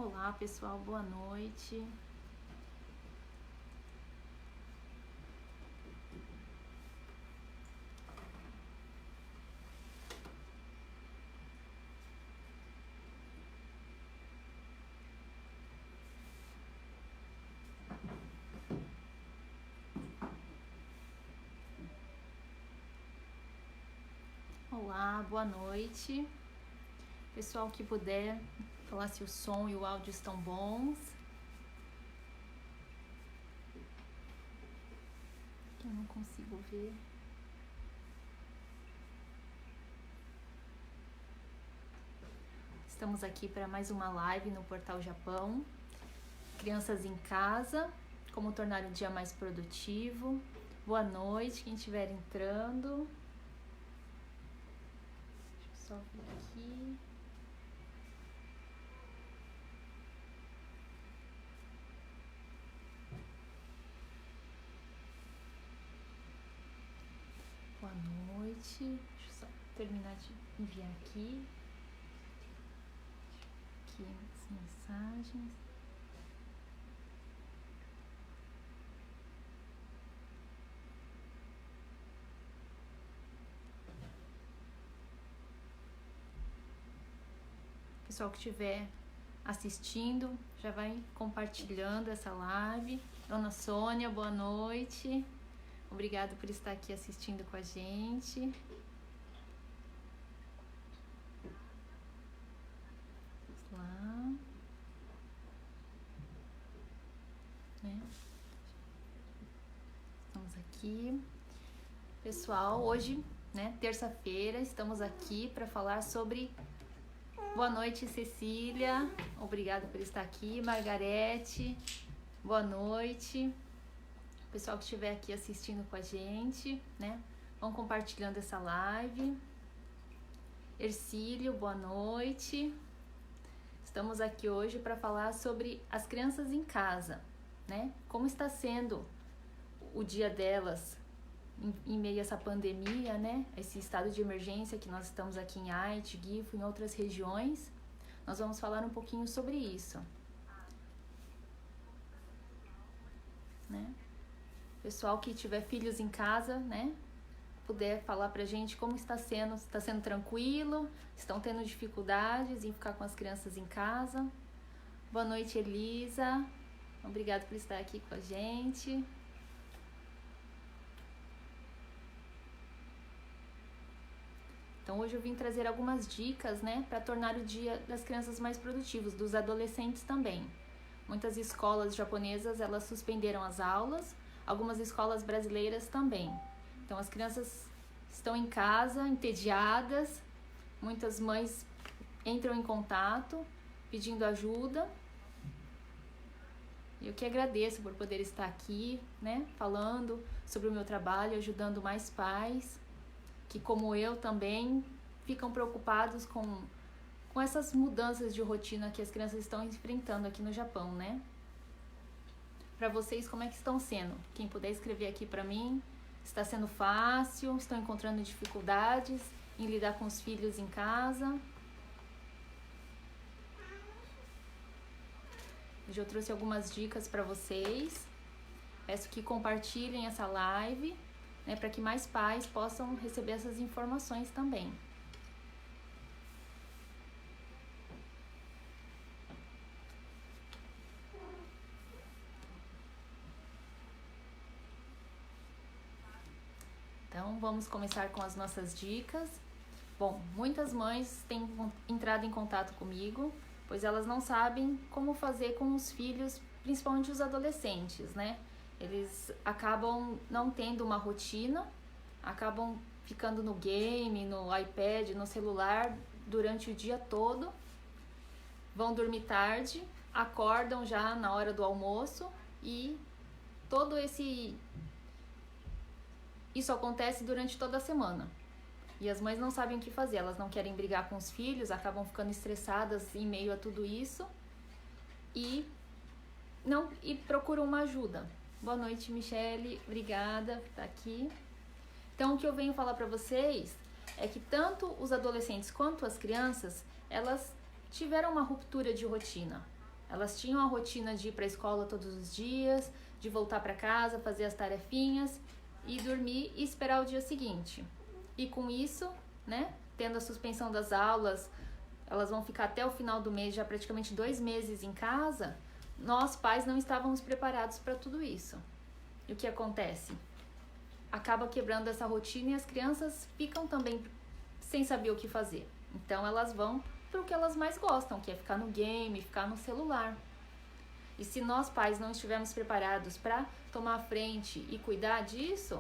Olá pessoal, boa noite. Olá, boa noite. Pessoal que puder falar se o som e o áudio estão bons. Eu não consigo ver. Estamos aqui para mais uma live no Portal Japão. Crianças em casa, como tornar o dia mais produtivo. Boa noite, quem estiver entrando. Deixa eu só ver aqui. Boa noite. Deixa eu só terminar de enviar aqui. Aqui as mensagens. Pessoal que estiver assistindo, já vai compartilhando essa live. Dona Sônia, boa noite. Obrigada por estar aqui assistindo com a gente. Vamos lá. Estamos aqui. Pessoal, hoje, terça-feira, estamos aqui para falar sobre... Boa noite, Cecília. Obrigada por estar aqui. Margarete, boa noite. Pessoal que estiver aqui assistindo com a gente, vão compartilhando essa live. Ercílio, boa noite. Estamos aqui hoje para falar sobre as crianças em casa, Como está sendo o dia delas em meio a essa pandemia, Esse estado de emergência que nós estamos aqui em Aichi, Gifu, em outras regiões. Nós vamos falar um pouquinho sobre isso, Pessoal que tiver filhos em casa, puder falar pra gente como está sendo tranquilo, estão tendo dificuldades em ficar com as crianças em casa. Boa noite, Elisa. Obrigada por estar aqui com a gente. Então hoje eu vim trazer algumas dicas, para tornar o dia das crianças mais produtivos, dos adolescentes também. Muitas escolas japonesas, elas suspenderam as aulas, algumas escolas brasileiras também. Então as crianças estão em casa, entediadas, muitas mães entram em contato, pedindo ajuda. Eu que agradeço por poder estar aqui, falando sobre o meu trabalho, ajudando mais pais, que como eu também ficam preocupados com essas mudanças de rotina que as crianças estão enfrentando aqui no Japão, Para vocês, como é que estão sendo? Quem puder escrever aqui para mim, está sendo fácil? Estão encontrando dificuldades em lidar com os filhos em casa? Hoje eu trouxe algumas dicas para vocês. Peço que compartilhem essa live, para que mais pais possam receber essas informações também. Então, vamos começar com as nossas dicas. Bom, muitas mães têm entrado em contato comigo, pois elas não sabem como fazer com os filhos, principalmente os adolescentes, Eles acabam não tendo uma rotina, acabam ficando no game, no iPad, no celular durante o dia todo, vão dormir tarde, acordam já na hora do almoço e todo isso acontece durante toda a semana. E as mães não sabem o que fazer, elas não querem brigar com os filhos, acabam ficando estressadas em meio a tudo isso e procuram uma ajuda. Boa noite, Michele, obrigada por estar aqui. Então, o que eu venho falar para vocês é que tanto os adolescentes quanto as crianças, elas tiveram uma ruptura de rotina, Elas tinham a rotina de ir para a escola todos os dias, de voltar para casa, fazer as tarefinhas e dormir e esperar o dia seguinte. E com isso, né, tendo a suspensão das aulas, elas vão ficar até o final do mês, já praticamente 2 meses em casa. Nós, pais, não estávamos preparados para tudo isso. E o que acontece? Acaba quebrando essa rotina e as crianças ficam também sem saber o que fazer. Então elas vão para o que elas mais gostam, que é ficar no game, ficar no celular. E se nós, pais, não estivermos preparados para tomar a frente e cuidar disso,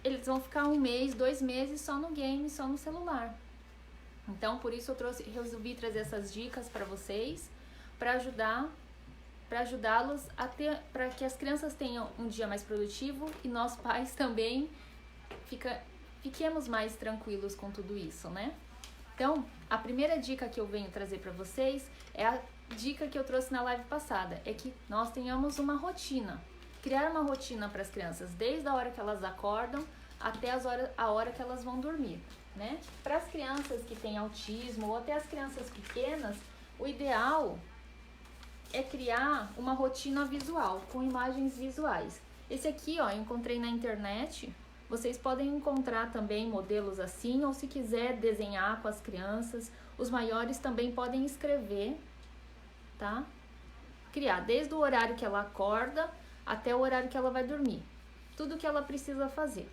eles vão ficar 1 mês, 2 meses só no game, só no celular. Então, por isso resolvi trazer essas dicas para vocês, para ajudá-los para que as crianças tenham um dia mais produtivo e nós, pais, também fiquemos mais tranquilos com tudo isso, né? Então, a primeira dica que eu venho trazer para vocês é a dica que eu trouxe na live passada, é que nós tenhamos uma rotina. Criar uma rotina para as crianças, desde a hora que elas acordam até a hora que elas vão dormir, né? Para as crianças que têm autismo ou até as crianças pequenas, o ideal é criar uma rotina visual, com imagens visuais. Esse aqui, ó, eu encontrei na internet. Vocês podem encontrar também modelos assim, ou se quiser desenhar com as crianças. Os maiores também podem escrever, tá? Criar desde o horário que ela acorda até o horário que ela vai dormir. Tudo que ela precisa fazer,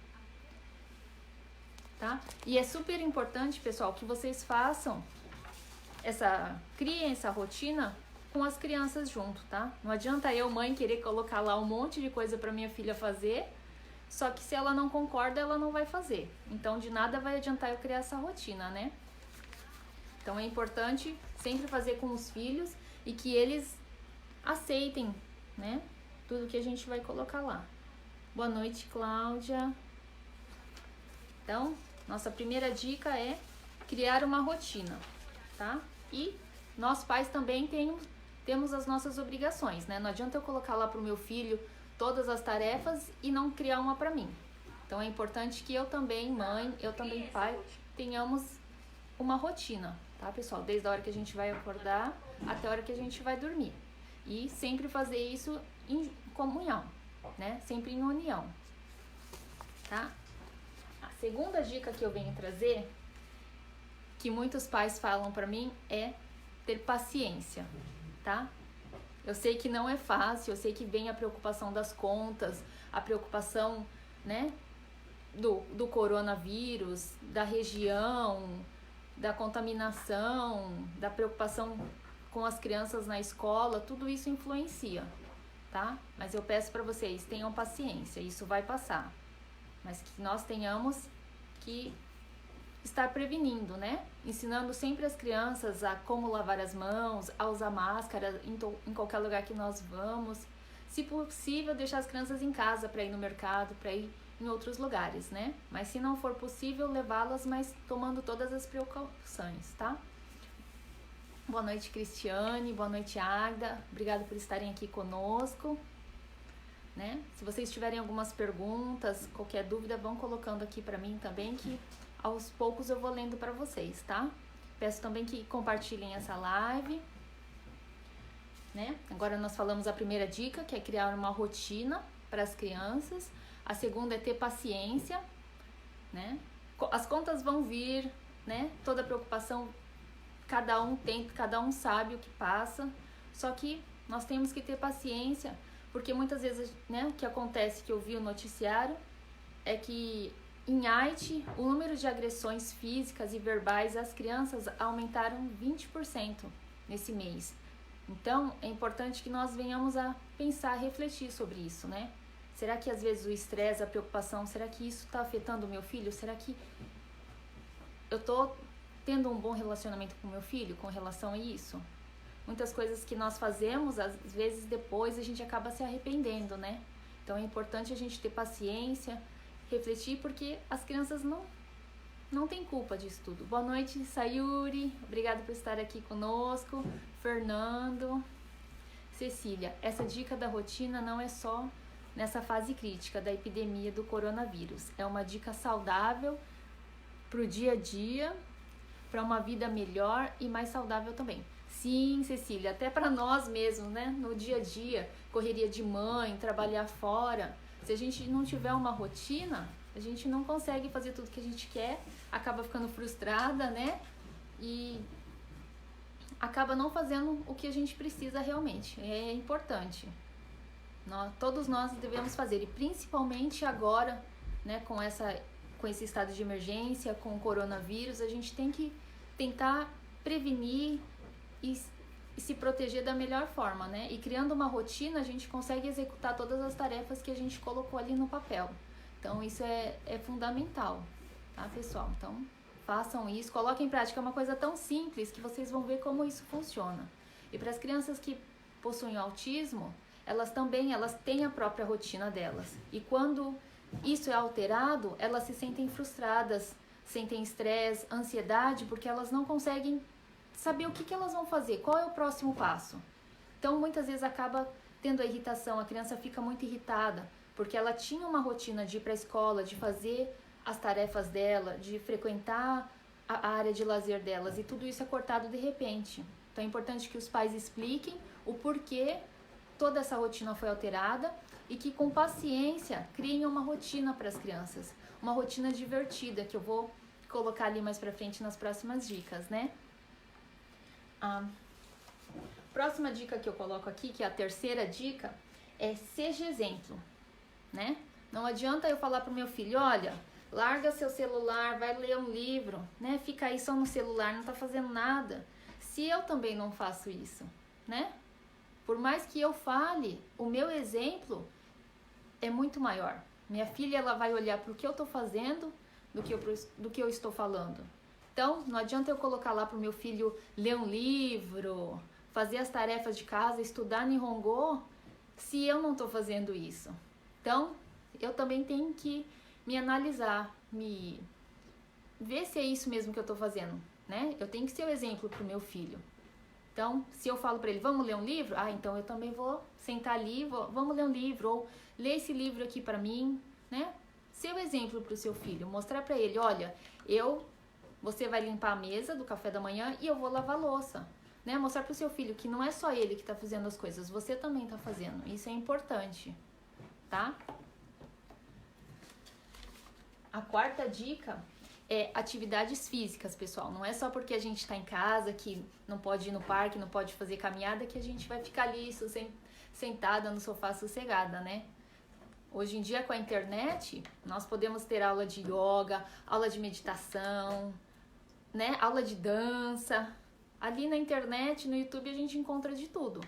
tá? E é super importante, pessoal, que vocês criem essa rotina com as crianças junto, tá? Não adianta eu, mãe, querer colocar lá um monte de coisa para minha filha fazer, só que se ela não concorda, ela não vai fazer. Então, de nada vai adiantar eu criar essa rotina, né? Então, é importante sempre fazer com os filhos e que eles aceitem, né, tudo que a gente vai colocar lá. Boa noite, Cláudia. Então, nossa primeira dica é criar uma rotina, tá? E nós, pais, também temos as nossas obrigações, né? Não adianta eu colocar lá pro meu filho todas as tarefas e não criar uma para mim. Então é importante que eu também, mãe, eu também, pai, tenhamos uma rotina, tá, pessoal? Desde a hora que a gente vai acordar até a hora que a gente vai dormir. E sempre fazer isso em comunhão, né? Sempre em união, tá? A segunda dica que eu venho trazer, que muitos pais falam para mim, é ter paciência, tá? Eu sei que não é fácil, eu sei que vem a preocupação das contas, a preocupação, né, do coronavírus, da região, da contaminação, da preocupação com as crianças na escola, tudo isso influencia, tá? Mas eu peço para vocês, tenham paciência, isso vai passar. Mas que nós tenhamos que estar prevenindo, né? Ensinando sempre as crianças a como lavar as mãos, a usar máscara em qualquer lugar que nós vamos. Se possível, deixar as crianças em casa para ir no mercado, para ir em outros lugares, né? Mas se não for possível, levá-las, mas tomando todas as precauções, tá? Boa noite, Cristiane. Boa noite, Agda. Obrigada por estarem aqui conosco, né? Se vocês tiverem algumas perguntas, qualquer dúvida, vão colocando aqui para mim também, que aos poucos eu vou lendo para vocês, tá? Peço também que compartilhem essa live, né? Agora nós falamos a primeira dica, que é criar uma rotina para as crianças. A segunda é ter paciência, né? As contas vão vir, né? Toda preocupação, cada um sabe o que passa. Só que nós temos que ter paciência, porque muitas vezes, né, o que acontece, que eu vi no noticiário, é que em Haiti, o número de agressões físicas e verbais às crianças aumentaram 20% nesse mês. Então, é importante que nós venhamos a pensar, a refletir sobre isso, né? Será que às vezes o estresse, a preocupação, será que isso está afetando o meu filho? Será que eu estou tendo um bom relacionamento com o meu filho com relação a isso? Muitas coisas que nós fazemos, às vezes depois a gente acaba se arrependendo, né? Então é importante a gente ter paciência, refletir, porque as crianças não têm culpa disso tudo. Boa noite, Sayuri. Obrigada por estar aqui conosco. Fernando. Cecília, essa dica da rotina não é só nessa fase crítica da epidemia do coronavírus. É uma dica saudável para o dia a dia, para uma vida melhor e mais saudável também. Sim, Cecília, até para nós mesmos, né? No dia a dia, correria de mãe, trabalhar fora. Se a gente não tiver uma rotina, a gente não consegue fazer tudo que a gente quer, acaba ficando frustrada, né? E acaba não fazendo o que a gente precisa realmente. É importante. Todos nós devemos fazer, e principalmente agora, né, com esse estado de emergência, com o coronavírus, a gente tem que tentar prevenir e se proteger da melhor forma, né? E criando uma rotina, a gente consegue executar todas as tarefas que a gente colocou ali no papel. Então, isso é fundamental, tá, pessoal? Então, façam isso, coloquem em prática. É uma coisa tão simples que vocês vão ver como isso funciona. E para as crianças que possuem autismo, elas têm a própria rotina delas. E quando isso é alterado, elas se sentem frustradas, sentem estresse, ansiedade, porque elas não conseguem saber o que elas vão fazer, qual é o próximo passo. Então, muitas vezes acaba tendo a irritação, a criança fica muito irritada, porque ela tinha uma rotina de ir para a escola, de fazer as tarefas dela, de frequentar a área de lazer delas, e tudo isso é cortado de repente. Então, é importante que os pais expliquem o porquê toda essa rotina foi alterada e que, com paciência, criem uma rotina para as crianças, uma rotina divertida, que eu vou colocar ali mais para frente nas próximas dicas, né? A próxima dica que eu coloco aqui, que é a terceira dica, é seja exemplo, né? Não adianta eu falar pro meu filho, olha, larga seu celular, vai ler um livro, né? Fica aí só no celular, não tá fazendo nada. Se eu também não faço isso, né? Por mais que eu fale, o meu exemplo é muito maior. Minha filha, ela vai olhar pro que eu tô fazendo do que eu estou falando. Então, não adianta eu colocar lá pro meu filho ler um livro, fazer as tarefas de casa, estudar Nihongo, se eu não tô fazendo isso. Então, eu também tenho que me analisar, me ver se é isso mesmo que eu tô fazendo, né? Eu tenho que ser o exemplo pro meu filho. Então, se eu falo para ele, vamos ler um livro? Ah, então eu também vou sentar ali, vamos ler um livro, ou ler esse livro aqui para mim, né? Ser o exemplo pro seu filho, mostrar para ele, olha, você vai limpar a mesa do café da manhã e eu vou lavar a louça, né? Mostrar pro seu filho que não é só ele que tá fazendo as coisas, você também tá fazendo. Isso é importante, tá? A quarta dica é atividades físicas, pessoal. Não é só porque a gente tá em casa, que não pode ir no parque, não pode fazer caminhada, que a gente vai ficar ali sentada no sofá sossegada, né? Hoje em dia, com a internet, nós podemos ter aula de yoga, aula de meditação, né? Aula de dança. Ali na internet, no YouTube, a gente encontra de tudo.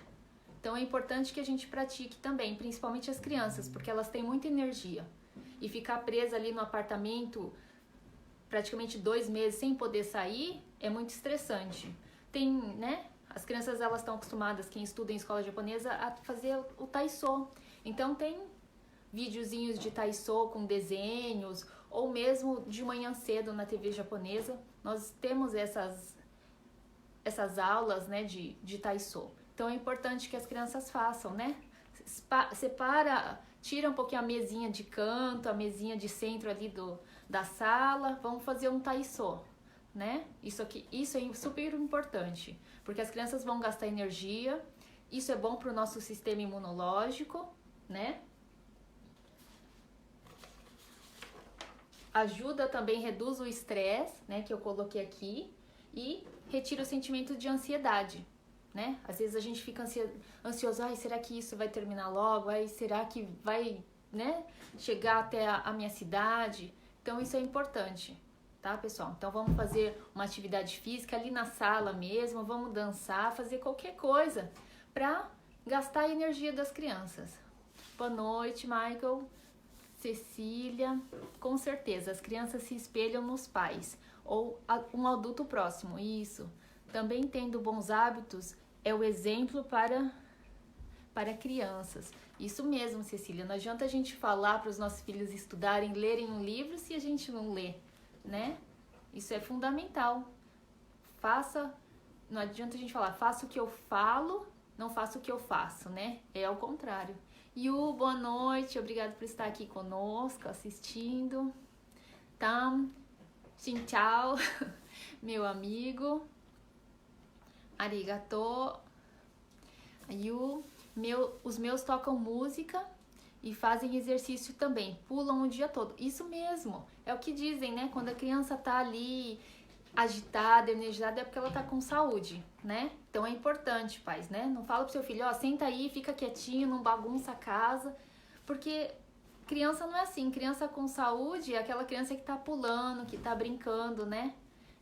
Então, é importante que a gente pratique também, principalmente as crianças, porque elas têm muita energia. E ficar presa ali no apartamento praticamente 2 meses sem poder sair é muito estressante. Tem, né? As crianças, elas estão acostumadas, quem estuda em escola japonesa, a fazer o taiso. Então, tem videozinhos de taiso com desenhos, ou mesmo de manhã cedo na TV japonesa, nós temos essas aulas, né, de taiso. Então, é importante que as crianças façam, né? Tira um pouquinho a mesinha de canto, a mesinha de centro ali da sala, vamos fazer um taiso, né? Isso é super importante, porque as crianças vão gastar energia, isso é bom para o nosso sistema imunológico, né? Ajuda também, reduz o estresse, né, que eu coloquei aqui, e retira o sentimento de ansiedade, né? Às vezes a gente fica ansioso, ai, será que isso vai terminar logo? Ai, será que vai, né, chegar até a minha cidade? Então, isso é importante, tá, pessoal? Então, vamos fazer uma atividade física ali na sala mesmo, vamos dançar, fazer qualquer coisa para gastar a energia das crianças. Boa noite, Michael, Cecília. Com certeza, as crianças se espelham nos pais ou um adulto próximo, isso. Também tendo bons hábitos é o exemplo para crianças. Isso mesmo, Cecília. Não adianta a gente falar para os nossos filhos estudarem, lerem um livro se a gente não lê, né? Isso é fundamental. Não adianta a gente falar, faça o que eu falo, não faça o que eu faço, né? É ao contrário. Yu, boa noite. Obrigada por estar aqui conosco, assistindo. Tam, xin tchau, meu amigo. Arigato. Aí os meus tocam música e fazem exercício também, pulam o dia todo. Isso mesmo, é o que dizem, né? Quando a criança tá ali agitada, energizada, é porque ela tá com saúde, né? Então é importante, pais, né? Não fala pro seu filho, ó, senta aí, fica quietinho, não bagunça a casa, porque criança não é assim. Criança com saúde é aquela criança que tá pulando, que tá brincando, né?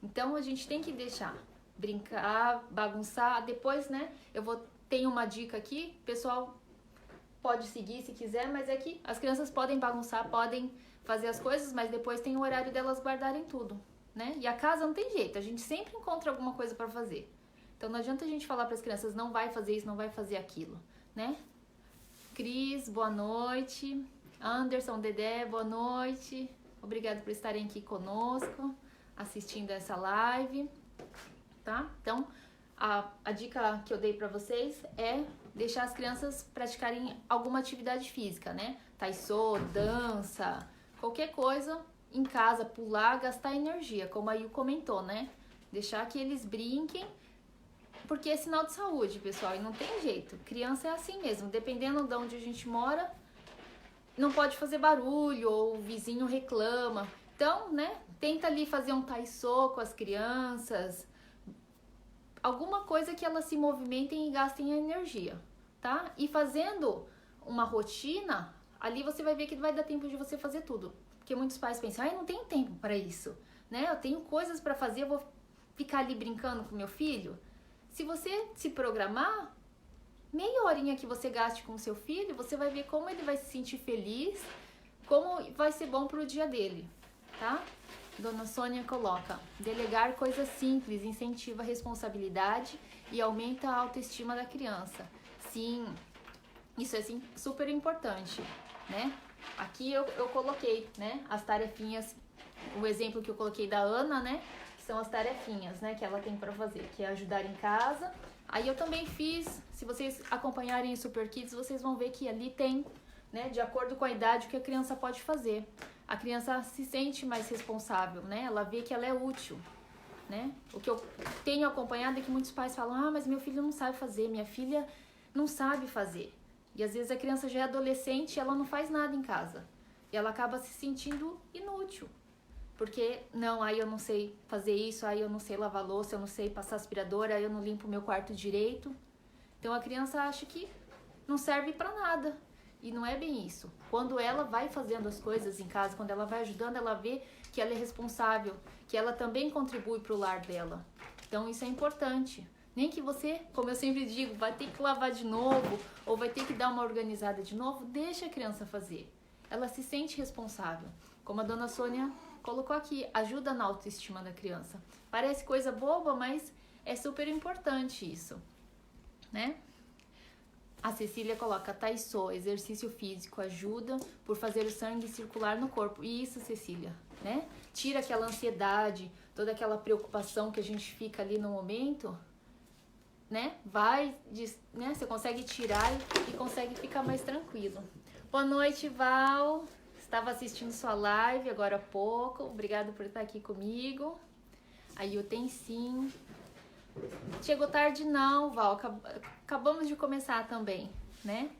Então a gente tem que deixar brincar, bagunçar. Depois, né, tenho uma dica aqui, pessoal pode seguir se quiser, mas é que as crianças podem bagunçar, podem fazer as coisas, mas depois tem o horário delas guardarem tudo, né? E a casa não tem jeito, a gente sempre encontra alguma coisa para fazer. Então não adianta a gente falar para as crianças, não vai fazer isso, não vai fazer aquilo, né? Cris, boa noite. Anderson, Dedé, boa noite. Obrigado por estarem aqui conosco, assistindo essa live, tá? Então, a dica que eu dei para vocês é deixar as crianças praticarem alguma atividade física, né? Taisô, dança, qualquer coisa em casa, pular, gastar energia, como a Yu comentou, né? Deixar que eles brinquem, porque é sinal de saúde, pessoal, e não tem jeito. Criança é assim mesmo, dependendo de onde a gente mora, não pode fazer barulho, ou o vizinho reclama. Então, né, tenta ali fazer um taisô com as crianças, alguma coisa que elas se movimentem e gastem energia, tá? E fazendo uma rotina, ali você vai ver que vai dar tempo de você fazer tudo. Porque muitos pais pensam, eu não tenho tempo para isso, né? Eu tenho coisas para fazer, eu vou ficar ali brincando com meu filho. Se você se programar, meia horinha que você gaste com o seu filho, você vai ver como ele vai se sentir feliz, como vai ser bom pro dia dele, tá? Dona Sônia coloca, delegar coisas simples incentiva a responsabilidade e aumenta a autoestima da criança. Sim, isso é sim, super importante, né? Aqui eu coloquei, né, as tarefinhas, o exemplo que eu coloquei da Ana, né, que são as tarefinhas, né, que ela tem para fazer, que é ajudar em casa. Aí eu também fiz, se vocês acompanharem o Super Kids, vocês vão ver que ali tem, né, de acordo com a idade, o que a criança pode fazer. A criança se sente mais responsável, né? Ela vê que ela é útil, né? O que eu tenho acompanhado é que muitos pais falam, mas meu filho não sabe fazer, minha filha não sabe fazer. E às vezes a criança já é adolescente e ela não faz nada em casa. E ela acaba se sentindo inútil. Porque, não, aí eu não sei fazer isso, aí eu não sei lavar louça, eu não sei passar aspiradora, aí eu não limpo o meu quarto direito. Então a criança acha que não serve pra nada. E não é bem isso. Quando ela vai fazendo as coisas em casa, quando ela vai ajudando, ela vê que ela é responsável, que ela também contribui para o lar dela. Então isso é importante. Nem que você, como eu sempre digo, vai ter que lavar de novo ou vai ter que dar uma organizada de novo, deixa a criança fazer. Ela se sente responsável. Como a dona Sônia colocou aqui, ajuda na autoestima da criança. Parece coisa boba, mas é super importante isso, né? A Cecília coloca taisô, exercício físico, ajuda por fazer o sangue circular no corpo. Isso, Cecília, né? Tira aquela ansiedade, toda aquela preocupação que a gente fica ali no momento, né? Né? Você consegue tirar e consegue ficar mais tranquilo. Boa noite, Val. Estava assistindo sua live agora há pouco. Obrigada por estar aqui comigo. Aí eu tenho sim. Chegou tarde não, Val, acabamos de começar também, né?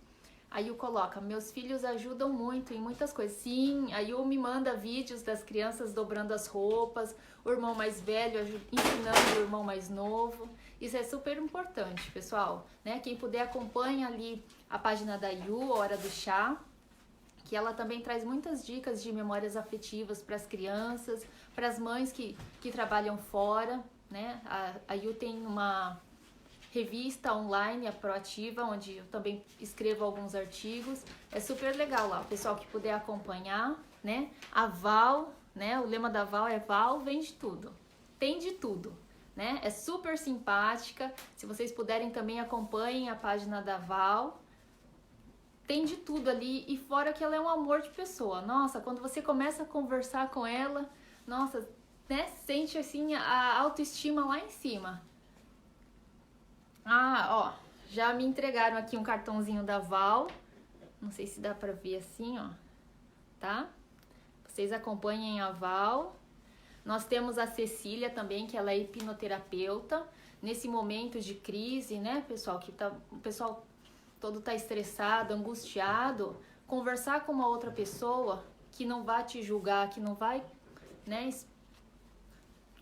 A Yu coloca, meus filhos ajudam muito em muitas coisas. Sim, a Yu me manda vídeos das crianças dobrando as roupas, o irmão mais velho ensinando o irmão mais novo. Isso é super importante, pessoal, né? Quem puder acompanha ali a página da Yu, Hora do Chá, que ela também traz muitas dicas de memórias afetivas para as crianças, para as mães que trabalham fora, né? A Yu tem uma revista online, a Proativa, onde eu também escrevo alguns artigos. É super legal lá, o pessoal que puder acompanhar, né? A Val, né? O lema da Val é Val vende tudo. Tem de tudo, né? É super simpática. Se vocês puderem também acompanhem a página da Val. Tem de tudo ali e fora que ela é um amor de pessoa. Nossa, quando você começa a conversar com ela, nossa, né? Sente assim a autoestima lá em cima. Ah, ó, já me entregaram aqui um cartãozinho da Val. Não sei se dá pra ver assim, ó, tá? Vocês acompanhem a Val. Nós temos a Cecília também, que ela é hipnoterapeuta. Nesse momento de crise, né, pessoal, o pessoal todo tá estressado, angustiado, conversar com uma outra pessoa que não vai te julgar, que não vai, né,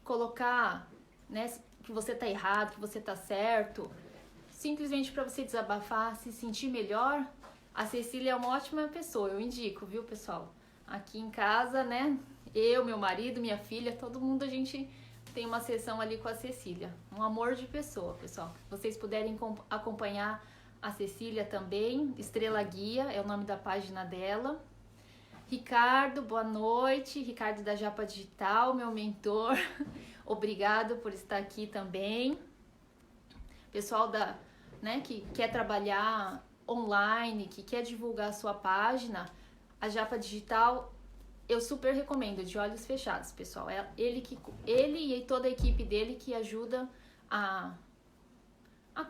colocar, né, que você tá errado, que você tá certo, simplesmente para você desabafar, se sentir melhor. A Cecília é uma ótima pessoa, eu indico, viu, pessoal? Aqui em casa, né, eu, meu marido, minha filha, todo mundo, a gente tem uma sessão ali com a Cecília. Um amor de pessoa, pessoal. Se vocês puderem acompanhar a Cecília também, Estrela Guia, é o nome da página dela. Ricardo, boa noite. Ricardo da Japa Digital, meu mentor. Obrigado por estar aqui também. Pessoal né, que quer trabalhar online, que quer divulgar a sua página, a Japa Digital, eu super recomendo, de olhos fechados, pessoal. É ele e toda a equipe dele que ajuda a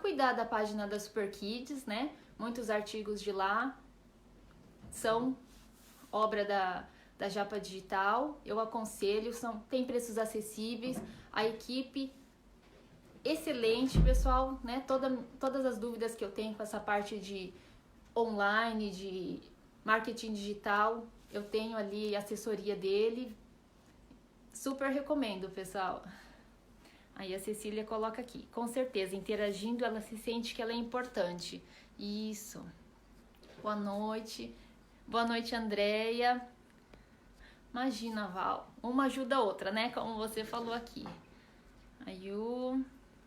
cuidar da página da Super Kids, né? Muitos artigos de lá são obra da Japa Digital. Eu aconselho, tem preços acessíveis, a equipe excelente, pessoal, né? Todas as dúvidas que eu tenho com essa parte de online, de marketing digital, eu tenho ali a assessoria dele. Super recomendo, pessoal. Aí a Cecília coloca aqui. Com certeza, interagindo, ela se sente que ela é importante. Isso. Boa noite. Boa noite, Andréia. Imagina, Val. Uma ajuda a outra, né? Como você falou aqui. Aí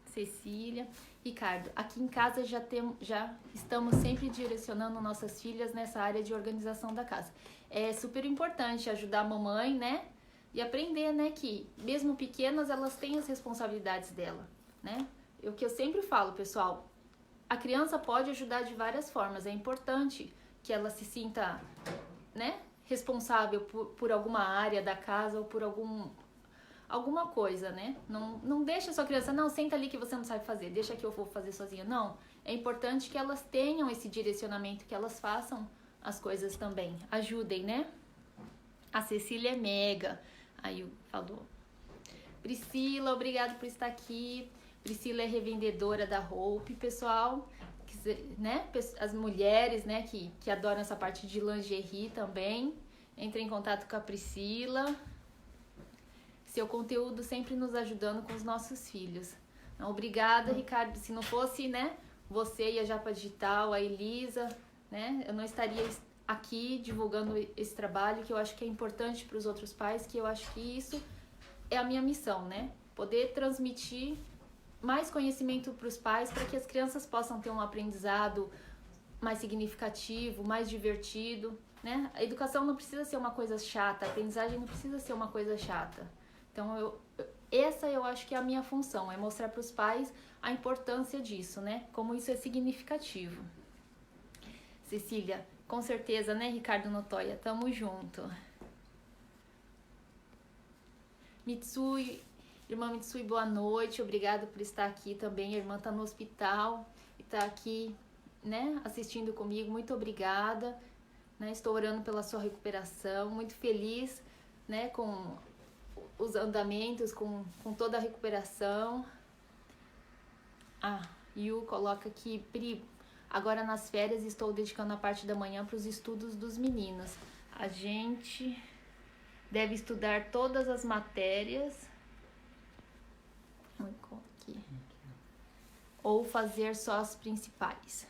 Cecília. Ricardo, aqui em casa já estamos sempre direcionando nossas filhas nessa área de organização da casa. É super importante ajudar a mamãe, né? E aprender, né, que mesmo pequenas, elas têm as responsabilidades dela, né? O que eu sempre falo, pessoal, a criança pode ajudar de várias formas. É importante que ela se sinta, né, responsável por alguma área da casa ou por alguma coisa, né? Não deixa a sua criança, não, senta ali que você não sabe fazer, deixa que eu vou fazer sozinha. Não, é importante que elas tenham esse direcionamento, que elas façam as coisas também. Ajudem, né? A Cecília é mega. Aí falou. Priscila, obrigado por estar aqui. Priscila é revendedora da Hope, pessoal. Né? As mulheres, né, que adoram essa parte de lingerie também. Entre em contato com a Priscila. Seu conteúdo sempre nos ajudando com os nossos filhos. Então, obrigada, Ricardo. Se não fosse, né, você e a Japa Digital, a Elisa, né, eu não estaria aqui divulgando esse trabalho, que eu acho que é importante para os outros pais, que eu acho que isso é a minha missão, né? Poder transmitir mais conhecimento para os pais, para que as crianças possam ter um aprendizado mais significativo, mais divertido, né? A educação não precisa ser uma coisa chata, a aprendizagem não precisa ser uma coisa chata. Então, essa eu acho que é a minha função, é mostrar para os pais a importância disso, né? Como isso é significativo. Cecília, com certeza, né, Ricardo Notoya? Tamo junto. Mitsui, irmã Mitsui, boa noite. Obrigada por estar aqui também. A irmã tá no hospital e tá aqui, né, assistindo comigo. Muito obrigada. Né? Estou orando pela sua recuperação. Muito feliz, né, com os andamentos, com toda a recuperação. Yu coloca aqui, Pri, agora nas férias estou dedicando a parte da manhã para os estudos dos meninos. A gente deve estudar todas as matérias ou fazer só as principais.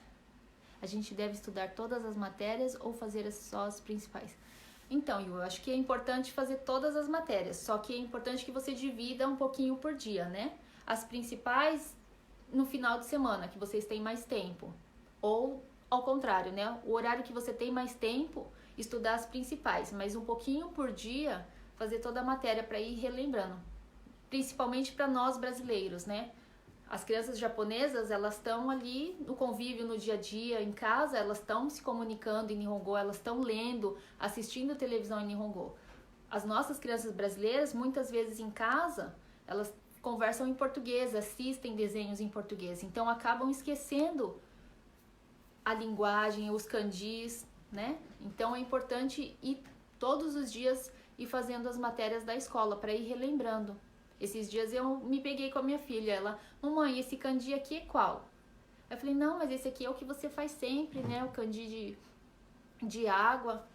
A gente deve estudar todas as matérias ou fazer só as principais. Então, eu acho que é importante fazer todas as matérias, só que é importante que você divida um pouquinho por dia, né? As principais no final de semana, que vocês têm mais tempo. Ou, ao contrário, né? O horário que você tem mais tempo, estudar as principais, mas um pouquinho por dia, fazer toda a matéria para ir relembrando. Principalmente para nós brasileiros, né? As crianças japonesas, elas estão ali no convívio, no dia a dia, em casa, elas estão se comunicando em Nihongo, elas estão lendo, assistindo televisão em Nihongo. As nossas crianças brasileiras, muitas vezes em casa, elas conversam em português, assistem desenhos em português, então acabam esquecendo a linguagem, os kanjis, né? Então é importante ir todos os dias e fazendo as matérias da escola para ir relembrando. Esses dias eu me peguei com a minha filha, ela, mamãe, esse candi aqui é qual? Eu falei, não, mas esse aqui é o que você faz sempre, né, o candi de água.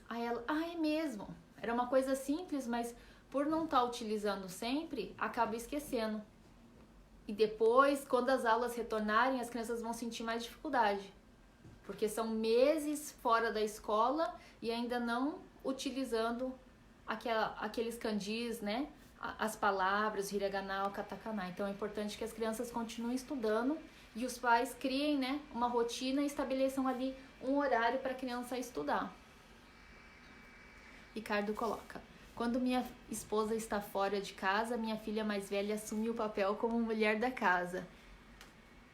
Aí ela, é mesmo. Era uma coisa simples, mas por não estar utilizando sempre, acaba esquecendo. E depois, quando as aulas retornarem, as crianças vão sentir mais dificuldade. Porque são meses fora da escola e ainda não utilizando aqueles candis, né? As palavras, hiragana, katakana. Então é importante que as crianças continuem estudando e os pais criem, né, uma rotina e estabeleçam ali um horário para a criança estudar. Ricardo coloca: quando minha esposa está fora de casa, minha filha mais velha assume o papel como mulher da casa.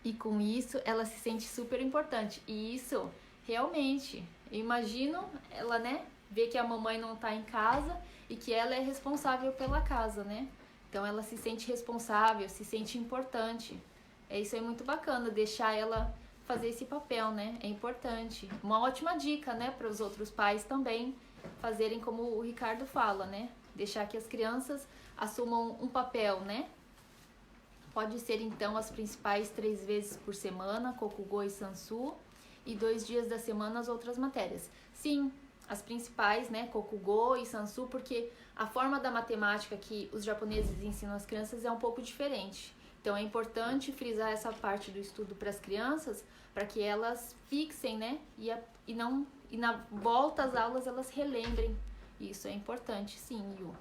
E com isso, ela se sente super importante. E isso, realmente, eu imagino ela, né, ver que a mamãe não está em casa e que ela é responsável pela casa, né? Então, ela se sente responsável, se sente importante. Isso é muito bacana, deixar ela fazer esse papel, né? É importante. Uma ótima dica, né, para os outros pais também fazerem como o Ricardo fala, né? Deixar que as crianças assumam um papel, né? Pode ser, então, as principais 3 vezes por semana, Kokugo e Sansu, e 2 dias da semana as outras matérias. Sim, as principais, né, Kokugo e Sansu, porque a forma da matemática que os japoneses ensinam às crianças é um pouco diferente. Então, é importante frisar essa parte do estudo para as crianças, para que elas fixem, né, e na volta às aulas elas relembrem. Isso é importante, sim, Yu.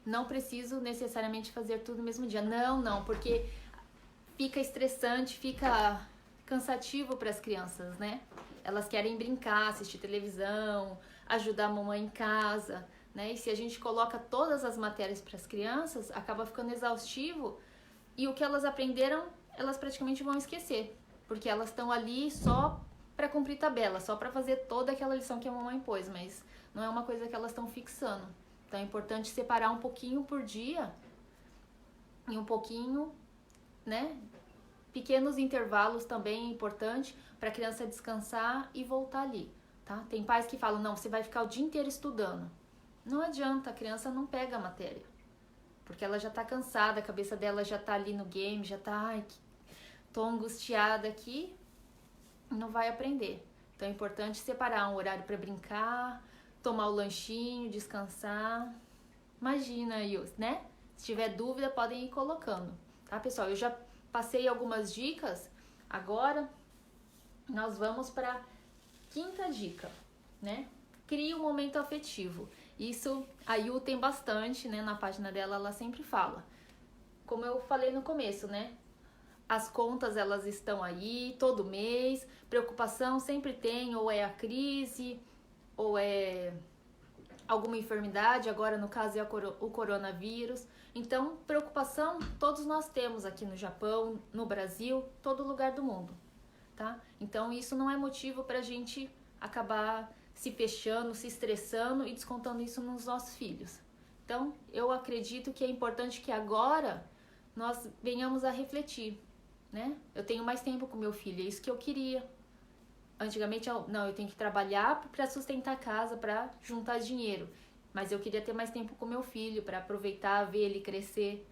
Não preciso necessariamente fazer tudo no mesmo dia. Não, porque fica estressante, fica cansativo para as crianças, né? Elas querem brincar, assistir televisão, ajudar a mamãe em casa, né? E se a gente coloca todas as matérias para as crianças, acaba ficando exaustivo e o que elas aprenderam, elas praticamente vão esquecer, porque elas estão ali só para cumprir tabela, só para fazer toda aquela lição que a mamãe pôs, mas não é uma coisa que elas estão fixando. Então é importante separar um pouquinho por dia e um pouquinho, né? Pequenos intervalos também é importante para a criança descansar e voltar ali, tá? Tem pais que falam, não, você vai ficar o dia inteiro estudando. Não adianta, a criança não pega a matéria, porque ela já tá cansada, a cabeça dela já tá ali no game, já tá, tô angustiada aqui, não vai aprender. Então é importante separar um horário para brincar, tomar o lanchinho, descansar. Imagina, Yus, né? Se tiver dúvida, podem ir colocando, tá, pessoal? Eu já passei algumas dicas, agora nós vamos para a 5ª dica, né? Crie um momento afetivo. Isso a Yu tem bastante, né? Na página dela, ela sempre fala. Como eu falei no começo, né? As contas, elas estão aí todo mês, preocupação sempre tem, ou é a crise, ou é alguma enfermidade, agora no caso é o coronavírus. Então, preocupação todos nós temos aqui no Japão, no Brasil, todo lugar do mundo, tá? Então, isso não é motivo pra gente acabar se fechando, se estressando e descontando isso nos nossos filhos. Então, eu acredito que é importante que agora nós venhamos a refletir, né? Eu tenho mais tempo com meu filho, é isso que eu queria. Antigamente, eu tenho que trabalhar para sustentar a casa, para juntar dinheiro. Mas eu queria ter mais tempo com meu filho, para aproveitar, ver ele crescer.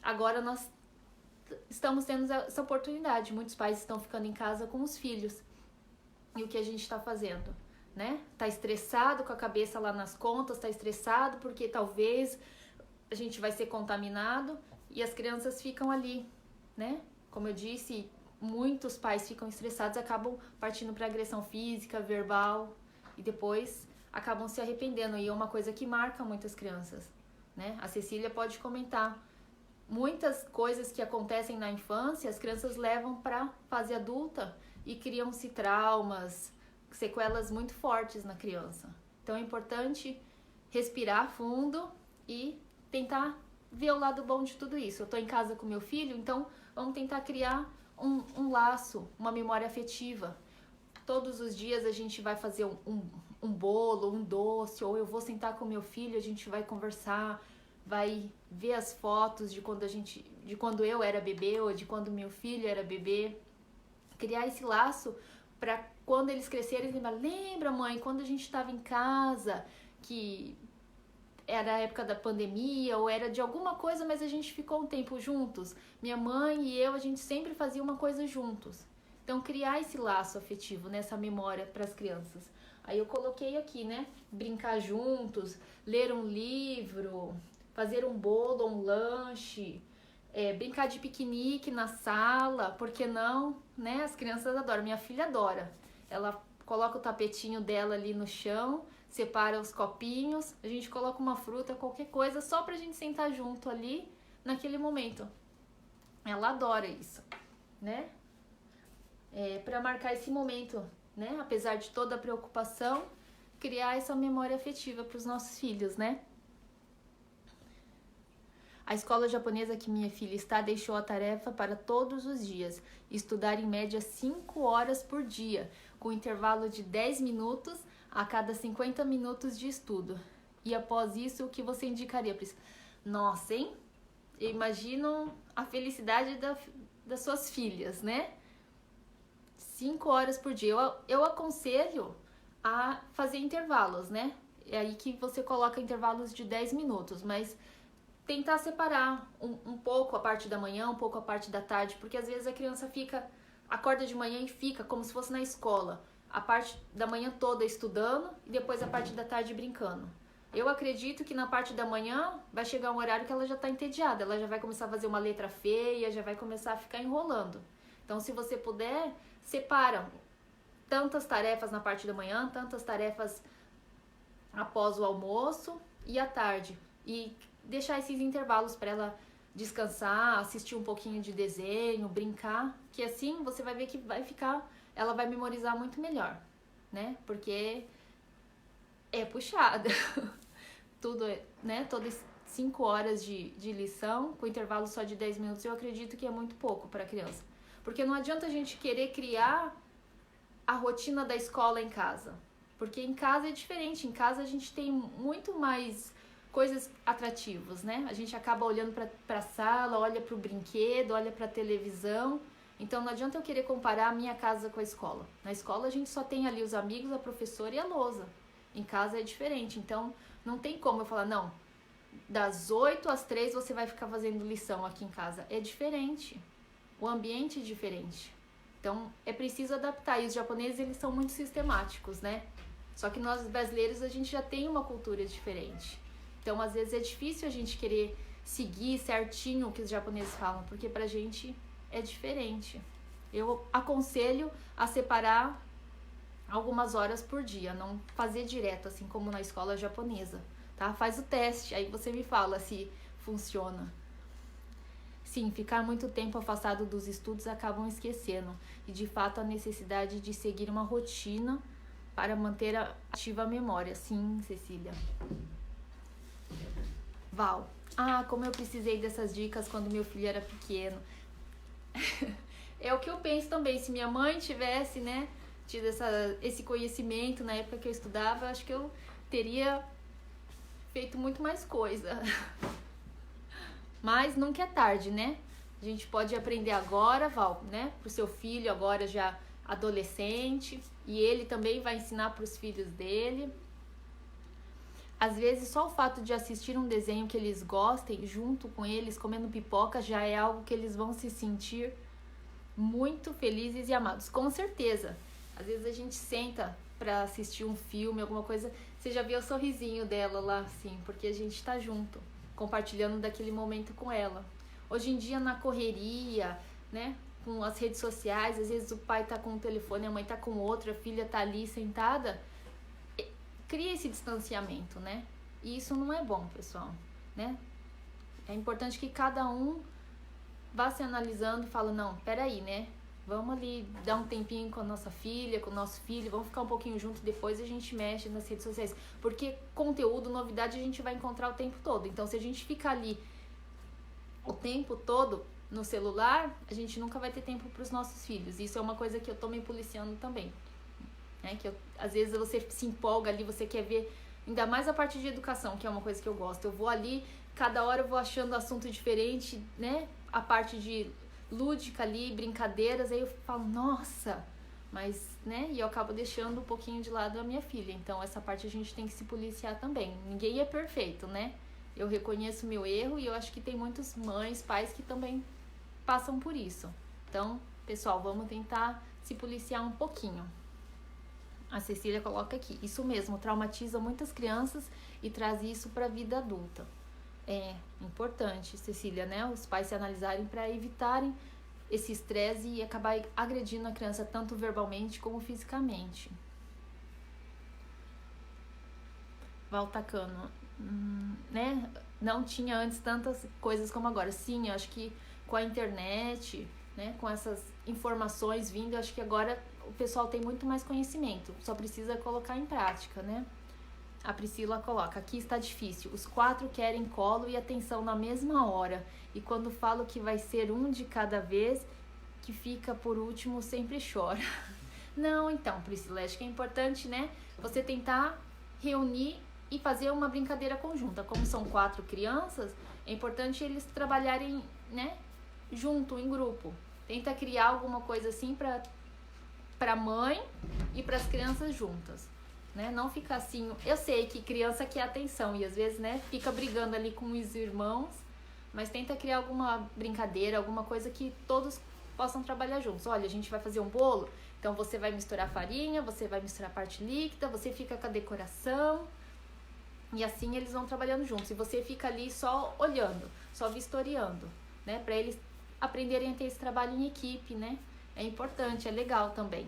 Agora nós estamos tendo essa oportunidade. Muitos pais estão ficando em casa com os filhos. E o que a gente está fazendo, né? Tá estressado com a cabeça lá nas contas, tá estressado porque talvez a gente vai ser contaminado e as crianças ficam ali, né? Como eu disse, muitos pais ficam estressados e acabam partindo para agressão física, verbal e depois acabam se arrependendo. E é uma coisa que marca muitas crianças, né? A Cecília pode comentar. Muitas coisas que acontecem na infância, as crianças levam para a fase adulta e criam-se traumas, sequelas muito fortes na criança. Então é importante respirar fundo e tentar ver o lado bom de tudo isso. Eu tô em casa com meu filho, então vamos tentar criar um laço, uma memória afetiva. Todos os dias a gente vai fazer um bolo, um doce, ou eu vou sentar com meu filho, a gente vai conversar, vai ver as fotos de quando eu era bebê ou de quando meu filho era bebê. Criar esse laço para quando eles crescerem, lembra, mãe, quando a gente estava em casa, que era a época da pandemia ou era de alguma coisa, mas a gente ficou um tempo juntos. Minha mãe e eu, a gente sempre fazia uma coisa juntos. Então, criar esse laço afetivo, né? Essa memória para as crianças. Aí eu coloquei aqui, né? Brincar juntos, ler um livro, fazer um bolo, um lanche, brincar de piquenique na sala, por que não? Né? As crianças adoram. Minha filha adora. Ela coloca o tapetinho dela ali no chão, separa os copinhos, a gente coloca uma fruta, qualquer coisa, só pra gente sentar junto ali naquele momento. Ela adora isso, né? Pra marcar esse momento, né? Apesar de toda a preocupação, criar essa memória afetiva pros nossos filhos, né? A escola japonesa que minha filha está deixou a tarefa para todos os dias, estudar em média 5 horas por dia, com intervalo de 10 minutos a cada 50 minutos de estudo. E após isso, o que você indicaria, Priscila? Nossa, hein? Eu imagino a felicidade das suas filhas, né? 5 horas por dia. Eu aconselho a fazer intervalos, né? É aí que você coloca intervalos de 10 minutos, mas tentar separar um pouco a parte da manhã, um pouco a parte da tarde, porque às vezes a criança acorda de manhã e fica como se fosse na escola, a parte da manhã toda estudando e depois a parte da tarde brincando. Eu acredito que na parte da manhã vai chegar um horário que ela já está entediada, ela já vai começar a fazer uma letra feia, já vai começar a ficar enrolando. Então, se você puder, separa tantas tarefas na parte da manhã, tantas tarefas após o almoço e à tarde. E deixar esses intervalos para ela descansar, assistir um pouquinho de desenho, brincar, que assim você vai ver que ela vai memorizar muito melhor, né? Porque é puxada. Tudo, né? Todas 5 horas de lição, com intervalo só de 10 minutos, eu acredito que é muito pouco para a criança. Porque não adianta a gente querer criar a rotina da escola em casa. Porque em casa é diferente, em casa a gente tem muito mais coisas atrativas, né? A gente acaba olhando para a sala, olha para o brinquedo, olha para a televisão. Então não adianta eu querer comparar a minha casa com a escola. Na escola a gente só tem ali os amigos, a professora e a lousa. Em casa é diferente, então não tem como eu falar, não, das 8 às 3 você vai ficar fazendo lição aqui em casa. É diferente, o ambiente é diferente. Então é preciso adaptar, e os japoneses eles são muito sistemáticos, né? Só que nós brasileiros a gente já tem uma cultura diferente. Então, às vezes, é difícil a gente querer seguir certinho o que os japoneses falam, porque pra gente é diferente. Eu aconselho a separar algumas horas por dia, não fazer direto, assim como na escola japonesa, tá? Faz o teste, aí você me fala se funciona. Sim, ficar muito tempo afastado dos estudos acabam esquecendo, e de fato a necessidade de seguir uma rotina para manter ativa a memória. Sim, Cecília. Val, como eu precisei dessas dicas quando meu filho era pequeno. É o que eu penso também, se minha mãe tivesse, né, tido esse conhecimento na época que eu estudava, acho que eu teria feito muito mais coisa. Mas nunca é tarde, né? A gente pode aprender agora, Val, né, pro seu filho agora já adolescente, e ele também vai ensinar pros filhos dele. Às vezes, só o fato de assistir um desenho que eles gostem, junto com eles, comendo pipoca, já é algo que eles vão se sentir muito felizes e amados. Com certeza. Às vezes a gente senta pra assistir um filme, alguma coisa, você já vê o sorrisinho dela lá, assim, porque a gente tá junto, compartilhando daquele momento com ela. Hoje em dia, na correria, né, com as redes sociais, às vezes o pai tá com um telefone, a mãe tá com outro, a filha tá ali sentada, cria esse distanciamento, né? E isso não é bom, pessoal, né? É importante que cada um vá se analisando e fala, não, peraí, né? Vamos ali dar um tempinho com a nossa filha, com o nosso filho, vamos ficar um pouquinho junto, depois a gente mexe nas redes sociais. Porque conteúdo, novidade, a gente vai encontrar o tempo todo. Então, se a gente ficar ali o tempo todo no celular, a gente nunca vai ter tempo para os nossos filhos. Isso é uma coisa que eu tô me policiando também. Que às vezes você se empolga ali, você quer ver, ainda mais a parte de educação, que é uma coisa que eu gosto. Eu vou ali, cada hora eu vou achando assunto diferente, né? A parte de lúdica ali, brincadeiras, aí eu falo, nossa, Mas, né, e eu acabo deixando um pouquinho de lado a minha filha. Então, essa parte a gente tem que se policiar também. Ninguém é perfeito, né? Eu reconheço meu erro e eu acho que tem muitas mães, pais que também passam por isso. Então, pessoal, vamos tentar se policiar um pouquinho. A Cecília coloca aqui, isso mesmo, traumatiza muitas crianças e traz isso para a vida adulta. É importante, Cecília, né? Os pais se analisarem para evitarem esse estresse e acabar agredindo a criança tanto verbalmente como fisicamente. Valtacano, né? Não tinha antes tantas coisas como agora. Sim, eu acho que com a internet, né? Com essas informações vindo, eu acho que agora o pessoal tem muito mais conhecimento. Só precisa colocar em prática, né? A Priscila coloca, aqui está difícil, os 4 querem colo e atenção na mesma hora, e quando falo que vai ser um de cada vez, que fica por último sempre chora. Não, então, Priscila, acho que é importante, né, você tentar reunir e fazer uma brincadeira conjunta. Como são 4 crianças, é importante eles trabalharem, né, junto, em grupo. Tenta criar alguma coisa assim para mãe e para as crianças juntas. Né? Não ficar assim, eu sei que criança quer atenção e às vezes, né, fica brigando ali com os irmãos, mas tenta criar alguma brincadeira, alguma coisa que todos possam trabalhar juntos. Olha, a gente vai fazer um bolo, então você vai misturar farinha, você vai misturar a parte líquida, você fica com a decoração e assim eles vão trabalhando juntos e você fica ali só olhando, só vistoriando, né, para eles aprenderem a ter esse trabalho em equipe, né? É importante, é legal também.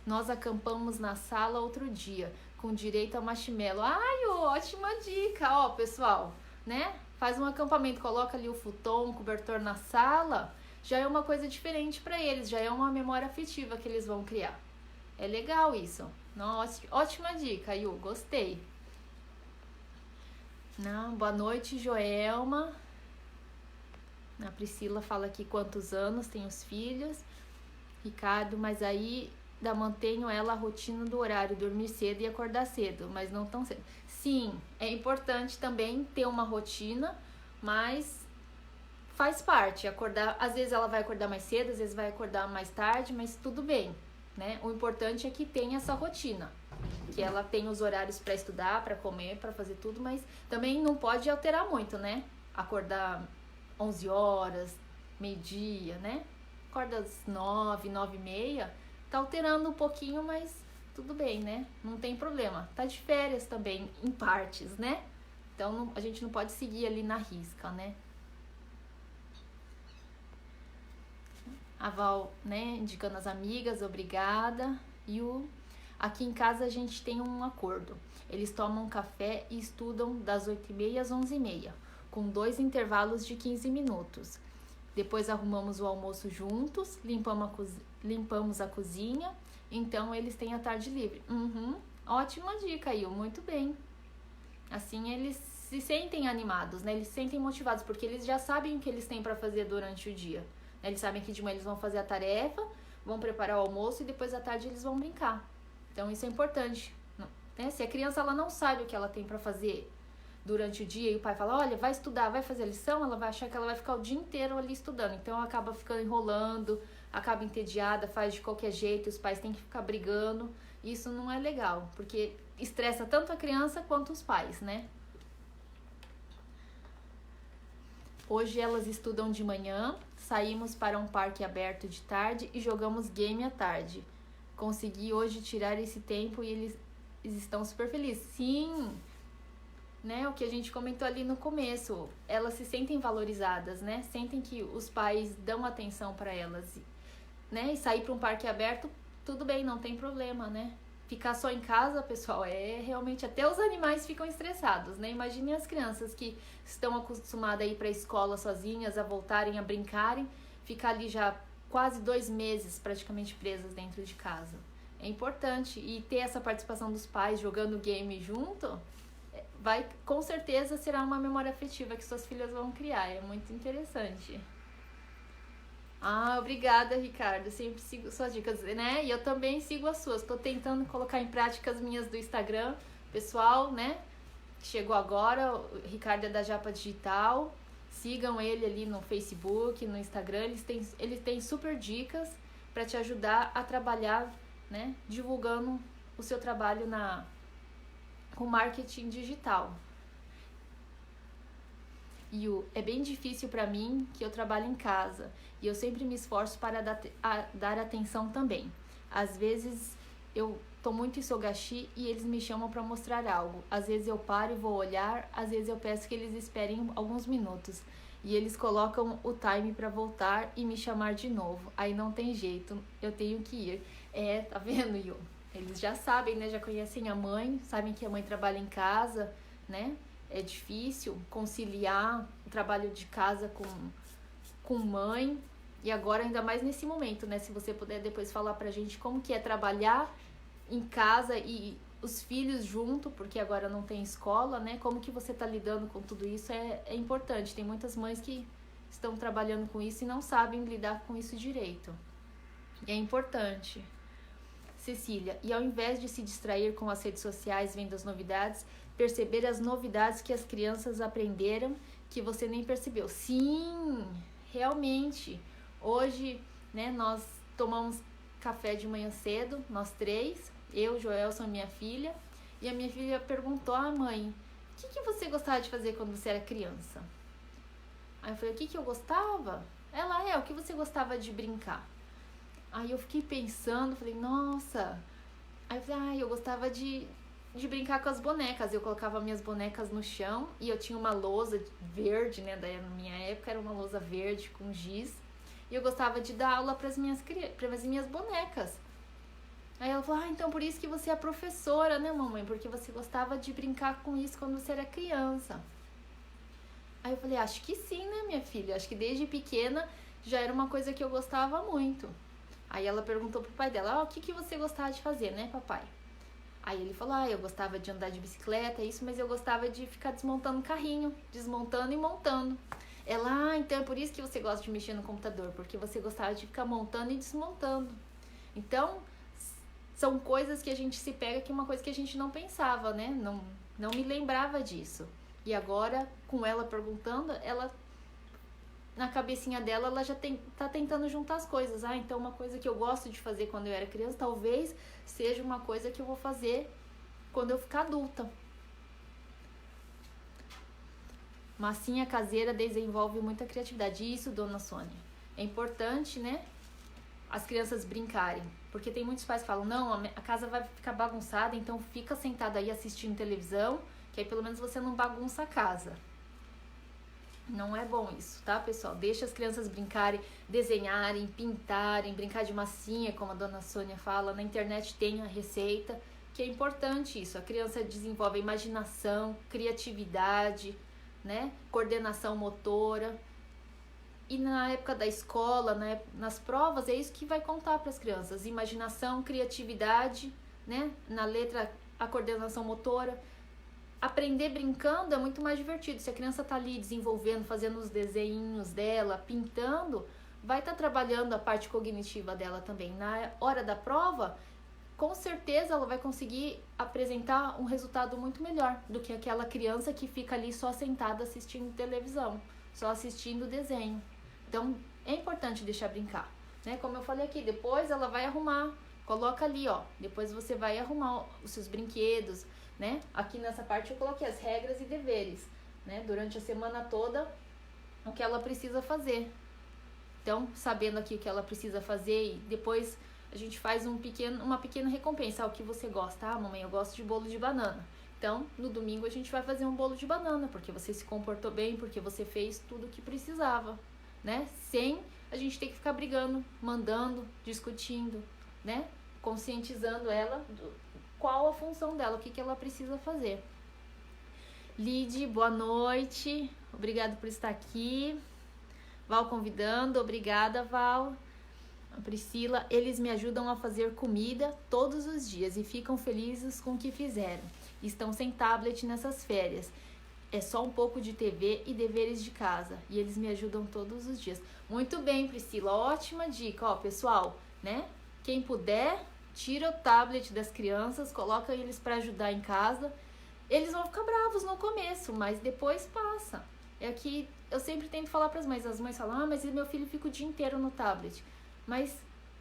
Nós acampamos na sala outro dia, com direito a marshmallow. Ai, ótima dica, ó, pessoal, né? Faz um acampamento, coloca ali o futon, o cobertor na sala, já é uma coisa diferente para eles, já é uma memória afetiva que eles vão criar. É legal isso. Nossa, ótima dica, Yu, gostei. Não, boa noite, Joelma. A Priscila fala aqui quantos anos tem os filhos. Ricardo, mas aí mantenho ela a rotina do horário, dormir cedo e acordar cedo, mas não tão cedo. Sim, é importante também ter uma rotina, mas faz parte, acordar, às vezes ela vai acordar mais cedo, às vezes vai acordar mais tarde, mas tudo bem, né? O importante é que tenha essa rotina, que ela tenha os horários para estudar, para comer, para fazer tudo, mas também não pode alterar muito, né? Acordar 11 horas, meio-dia, né? Acorda às 9, 9h30, tá alterando um pouquinho, mas tudo bem, né? Não tem problema. Tá de férias também, em partes, né? Então, a gente não pode seguir ali na risca, né? A Val, né, indicando as amigas, obrigada. E aqui em casa a gente tem um acordo. Eles tomam café e estudam das 8h30 às 11h30, com 2 intervalos de 15 minutos. Depois arrumamos o almoço juntos, limpamos a cozinha, então eles têm a tarde livre. Ótima dica, Yu, muito bem. Assim eles se sentem animados, né? Eles se sentem motivados, porque eles já sabem o que eles têm para fazer durante o dia. Eles sabem que de manhã eles vão fazer a tarefa, vão preparar o almoço e depois à tarde eles vão brincar. Então isso é importante, né? Se a criança ela não sabe o que ela tem para fazer durante o dia e o pai fala, olha, vai estudar, vai fazer a lição, ela vai achar que ela vai ficar o dia inteiro ali estudando. Então ela acaba ficando enrolando, acaba entediada, faz de qualquer jeito, os pais têm que ficar brigando. Isso não é legal, porque estressa tanto a criança quanto os pais, né? Hoje elas estudam de manhã, saímos para um parque aberto de tarde e jogamos game à tarde. Consegui hoje tirar esse tempo e eles estão super felizes. Sim! Né, o que a gente comentou ali no começo, elas se sentem valorizadas, né? Sentem que os pais dão atenção para elas, né? E sair para um parque aberto, tudo bem, não tem problema, né? Ficar só em casa, pessoal, realmente até os animais ficam estressados, né? Imaginem as crianças que estão acostumadas a ir para a escola sozinhas, a voltarem a brincarem, ficar ali já quase 2 meses praticamente presas dentro de casa. É importante e ter essa participação dos pais jogando game junto. Com certeza será uma memória afetiva que suas filhas vão criar, é muito interessante. Obrigada, Ricardo, sempre sigo suas dicas, né? E eu também sigo as suas, tô tentando colocar em prática as minhas do Instagram, pessoal, né? Chegou agora, o Ricardo é da Japa Digital, sigam ele ali no Facebook, no Instagram, ele tem super dicas, para te ajudar a trabalhar, né, divulgando o seu trabalho com marketing digital. É bem difícil para mim que eu trabalho em casa e eu sempre me esforço para dar atenção também. Às vezes eu tô muito em Sogashi e eles me chamam para mostrar algo. Às vezes eu paro e vou olhar, às vezes eu peço que eles esperem alguns minutos e eles colocam o time para voltar e me chamar de novo. Aí não tem jeito, eu tenho que ir. Tá vendo, Yu? Eles já sabem, né? Já conhecem a mãe, sabem que a mãe trabalha em casa, né? É difícil conciliar o trabalho de casa com mãe. E agora, ainda mais nesse momento, né? Se você puder depois falar pra gente como que é trabalhar em casa e os filhos junto, porque agora não tem escola, né? Como que você tá lidando com tudo isso é importante. Tem muitas mães que estão trabalhando com isso e não sabem lidar com isso direito. E é importante. Cecília, e ao invés de se distrair com as redes sociais vendo as novidades, perceber as novidades que as crianças aprenderam que você nem percebeu. Sim, realmente. Hoje, né, nós tomamos café de manhã cedo, nós três, eu, Joelson e minha filha, e a minha filha perguntou: mãe, o que você gostava de fazer quando você era criança? Aí eu falei: o que eu gostava? Ela: o que você gostava de brincar? Aí eu fiquei pensando, falei: nossa. Aí eu falei: eu gostava de brincar com as bonecas. Eu colocava minhas bonecas no chão e eu tinha uma lousa verde, né? Daí na minha época era uma lousa verde com giz. E eu gostava de dar aula para as minhas bonecas. Aí ela falou: então por isso que você é professora, né, mamãe? Porque você gostava de brincar com isso quando você era criança. Aí eu falei: acho que sim, né, minha filha? Acho que desde pequena já era uma coisa que eu gostava muito. Aí ela perguntou pro pai dela: o que você gostava de fazer, né, papai? Aí ele falou: eu gostava de andar de bicicleta, isso, mas eu gostava de ficar desmontando o carrinho, desmontando e montando. Ela: então é por isso que você gosta de mexer no computador, porque você gostava de ficar montando e desmontando. Então, são coisas que a gente se pega, que é uma coisa que a gente não pensava, né? Não me lembrava disso. E agora, com ela perguntando, ela, na cabecinha dela, ela já tá tentando juntar as coisas. Então uma coisa que eu gosto de fazer quando eu era criança, talvez seja uma coisa que eu vou fazer quando eu ficar adulta. Massinha caseira desenvolve muita criatividade. Isso, dona Sônia. É importante, né? As crianças brincarem. Porque tem muitos pais que falam: não, a casa vai ficar bagunçada, então fica sentado aí assistindo televisão, que aí pelo menos você não bagunça a casa. Não é bom isso, tá, pessoal? Deixa as crianças brincarem, desenharem, pintarem, brincar de massinha, como a dona Sônia fala. Na internet tem a receita, que é importante isso. A criança desenvolve a imaginação, criatividade, né? Coordenação motora. E na época da escola, né, nas provas, é isso que vai contar para as crianças: imaginação, criatividade, né? Na letra, a coordenação motora. Aprender brincando é muito mais divertido. Se a criança tá ali desenvolvendo, fazendo os desenhinhos dela, pintando, vai estar trabalhando a parte cognitiva dela também. Na hora da prova, com certeza ela vai conseguir apresentar um resultado muito melhor do que aquela criança que fica ali só sentada assistindo televisão, só assistindo desenho. Então, é importante deixar brincar, né? Como eu falei aqui, depois ela vai arrumar, coloca ali, depois você vai arrumar os seus brinquedos, né? Aqui nessa parte eu coloquei as regras e deveres, né? Durante a semana toda, o que ela precisa fazer. Então, sabendo aqui o que ela precisa fazer, e depois a gente faz uma pequena recompensa. O que você gosta? Mamãe, eu gosto de bolo de banana. Então, no domingo a gente vai fazer um bolo de banana, porque você se comportou bem, porque você fez tudo o que precisava, né? Sem a gente ter que ficar brigando, mandando, discutindo, né? Conscientizando ela qual a função dela, o que ela precisa fazer. Lide, boa noite. Obrigada por estar aqui. Val convidando, obrigada, Val. A Priscila: eles me ajudam a fazer comida todos os dias e ficam felizes com o que fizeram. Estão sem tablet nessas férias. É só um pouco de TV e deveres de casa. E eles me ajudam todos os dias. Muito bem, Priscila. Ótima dica. Pessoal, né? Quem puder, tira o tablet das crianças, coloca eles para ajudar em casa. Eles vão ficar bravos no começo, mas depois passa. É que eu sempre tento falar para as mães. As mães falam: mas meu filho fica o dia inteiro no tablet. Mas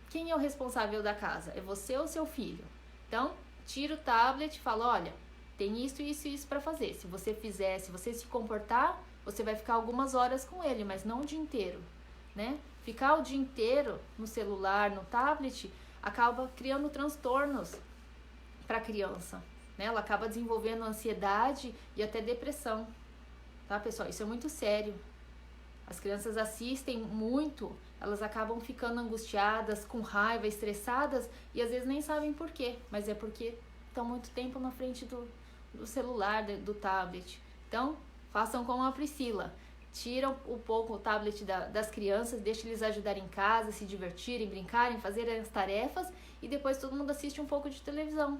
quem é o responsável da casa? É você ou seu filho? Então, tira o tablet e fala, olha, tem isso, isso e isso para fazer. Se você fizer, se você se comportar, você vai ficar algumas horas com ele, mas não o dia inteiro, né? Ficar o dia inteiro no celular, no tablet, acaba criando transtornos para a criança, né? Ela acaba desenvolvendo ansiedade e até depressão, tá, pessoal? Isso é muito sério. As crianças assistem muito, elas acabam ficando angustiadas, com raiva, estressadas e às vezes nem sabem por quê, mas é porque estão muito tempo na frente do celular, do tablet. Então, façam como a Priscila. Tira um pouco o tablet das crianças, deixa eles ajudarem em casa, se divertirem, brincarem, fazerem as tarefas e depois todo mundo assiste um pouco de televisão,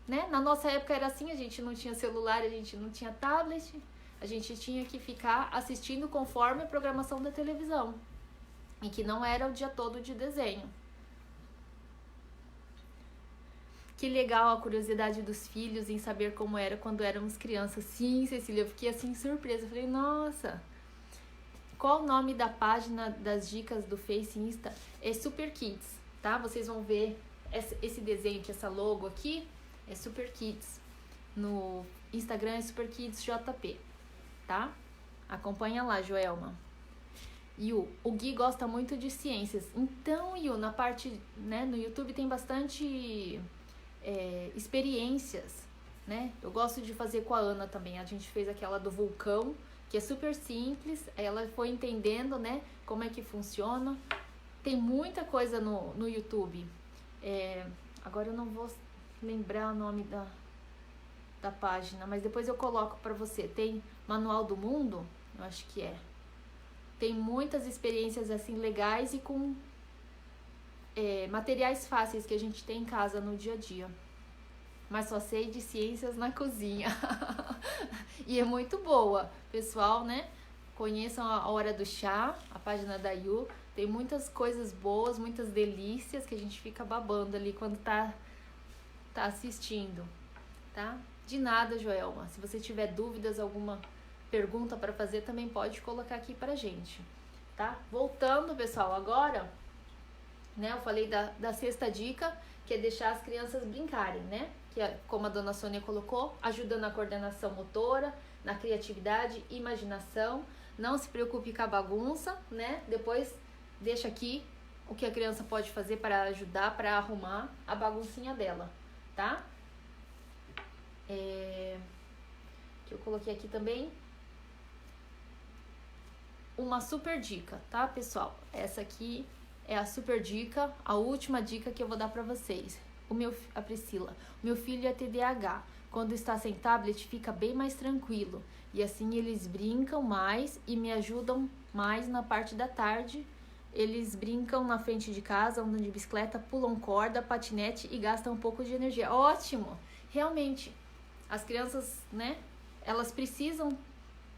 né? Na nossa época era assim, a gente não tinha celular, a gente não tinha tablet, a gente tinha que ficar assistindo conforme a programação da televisão, e que não era o dia todo de desenho. Que legal a curiosidade dos filhos em saber como era quando éramos crianças. Sim, Cecília, eu fiquei assim surpresa, falei, nossa... Qual o nome da página das dicas do Face e Insta? É Super Kids, tá? Vocês vão ver esse desenho, que essa logo aqui é Super Kids. No Instagram é Super Kids JP, tá? Acompanha lá, Joelma. Yu, o Gui gosta muito de ciências. Então, Yu, na parte, né, no YouTube tem bastante experiências, né? Eu gosto de fazer com a Ana também. A gente fez aquela do vulcão, que é super simples, ela foi entendendo, né, como é que funciona. Tem muita coisa no YouTube. Agora eu não vou lembrar o nome da página, mas depois eu coloco para você. Tem Manual do Mundo, eu acho que é. Tem muitas experiências assim legais e com materiais fáceis que a gente tem em casa no dia a dia. Mas só sei de ciências na cozinha. E é muito boa, pessoal, né? Conheçam a Hora do Chá, a página da Yu. Tem muitas coisas boas, muitas delícias que a gente fica babando ali quando tá assistindo, tá? De nada, Joelma. Se você tiver dúvidas, alguma pergunta para fazer, também pode colocar aqui pra gente, tá? Voltando, pessoal, agora, né? Eu falei da sexta dica, que é deixar as crianças brincarem, né? Que é, como a dona Sônia colocou, ajuda na coordenação motora, na criatividade, imaginação. Não se preocupe com a bagunça, né? Depois deixa aqui o que a criança pode fazer para ajudar, para arrumar a baguncinha dela, tá? Que eu coloquei aqui também uma super dica, tá, pessoal? Essa aqui é a super dica, a última dica que eu vou dar para vocês. A Priscila, meu filho é TDAH. Quando está sem tablet, fica bem mais tranquilo. E assim eles brincam mais e me ajudam mais na parte da tarde. Eles brincam na frente de casa, andam de bicicleta, pulam corda, patinete e gastam um pouco de energia. Ótimo! Realmente, as crianças, né, elas precisam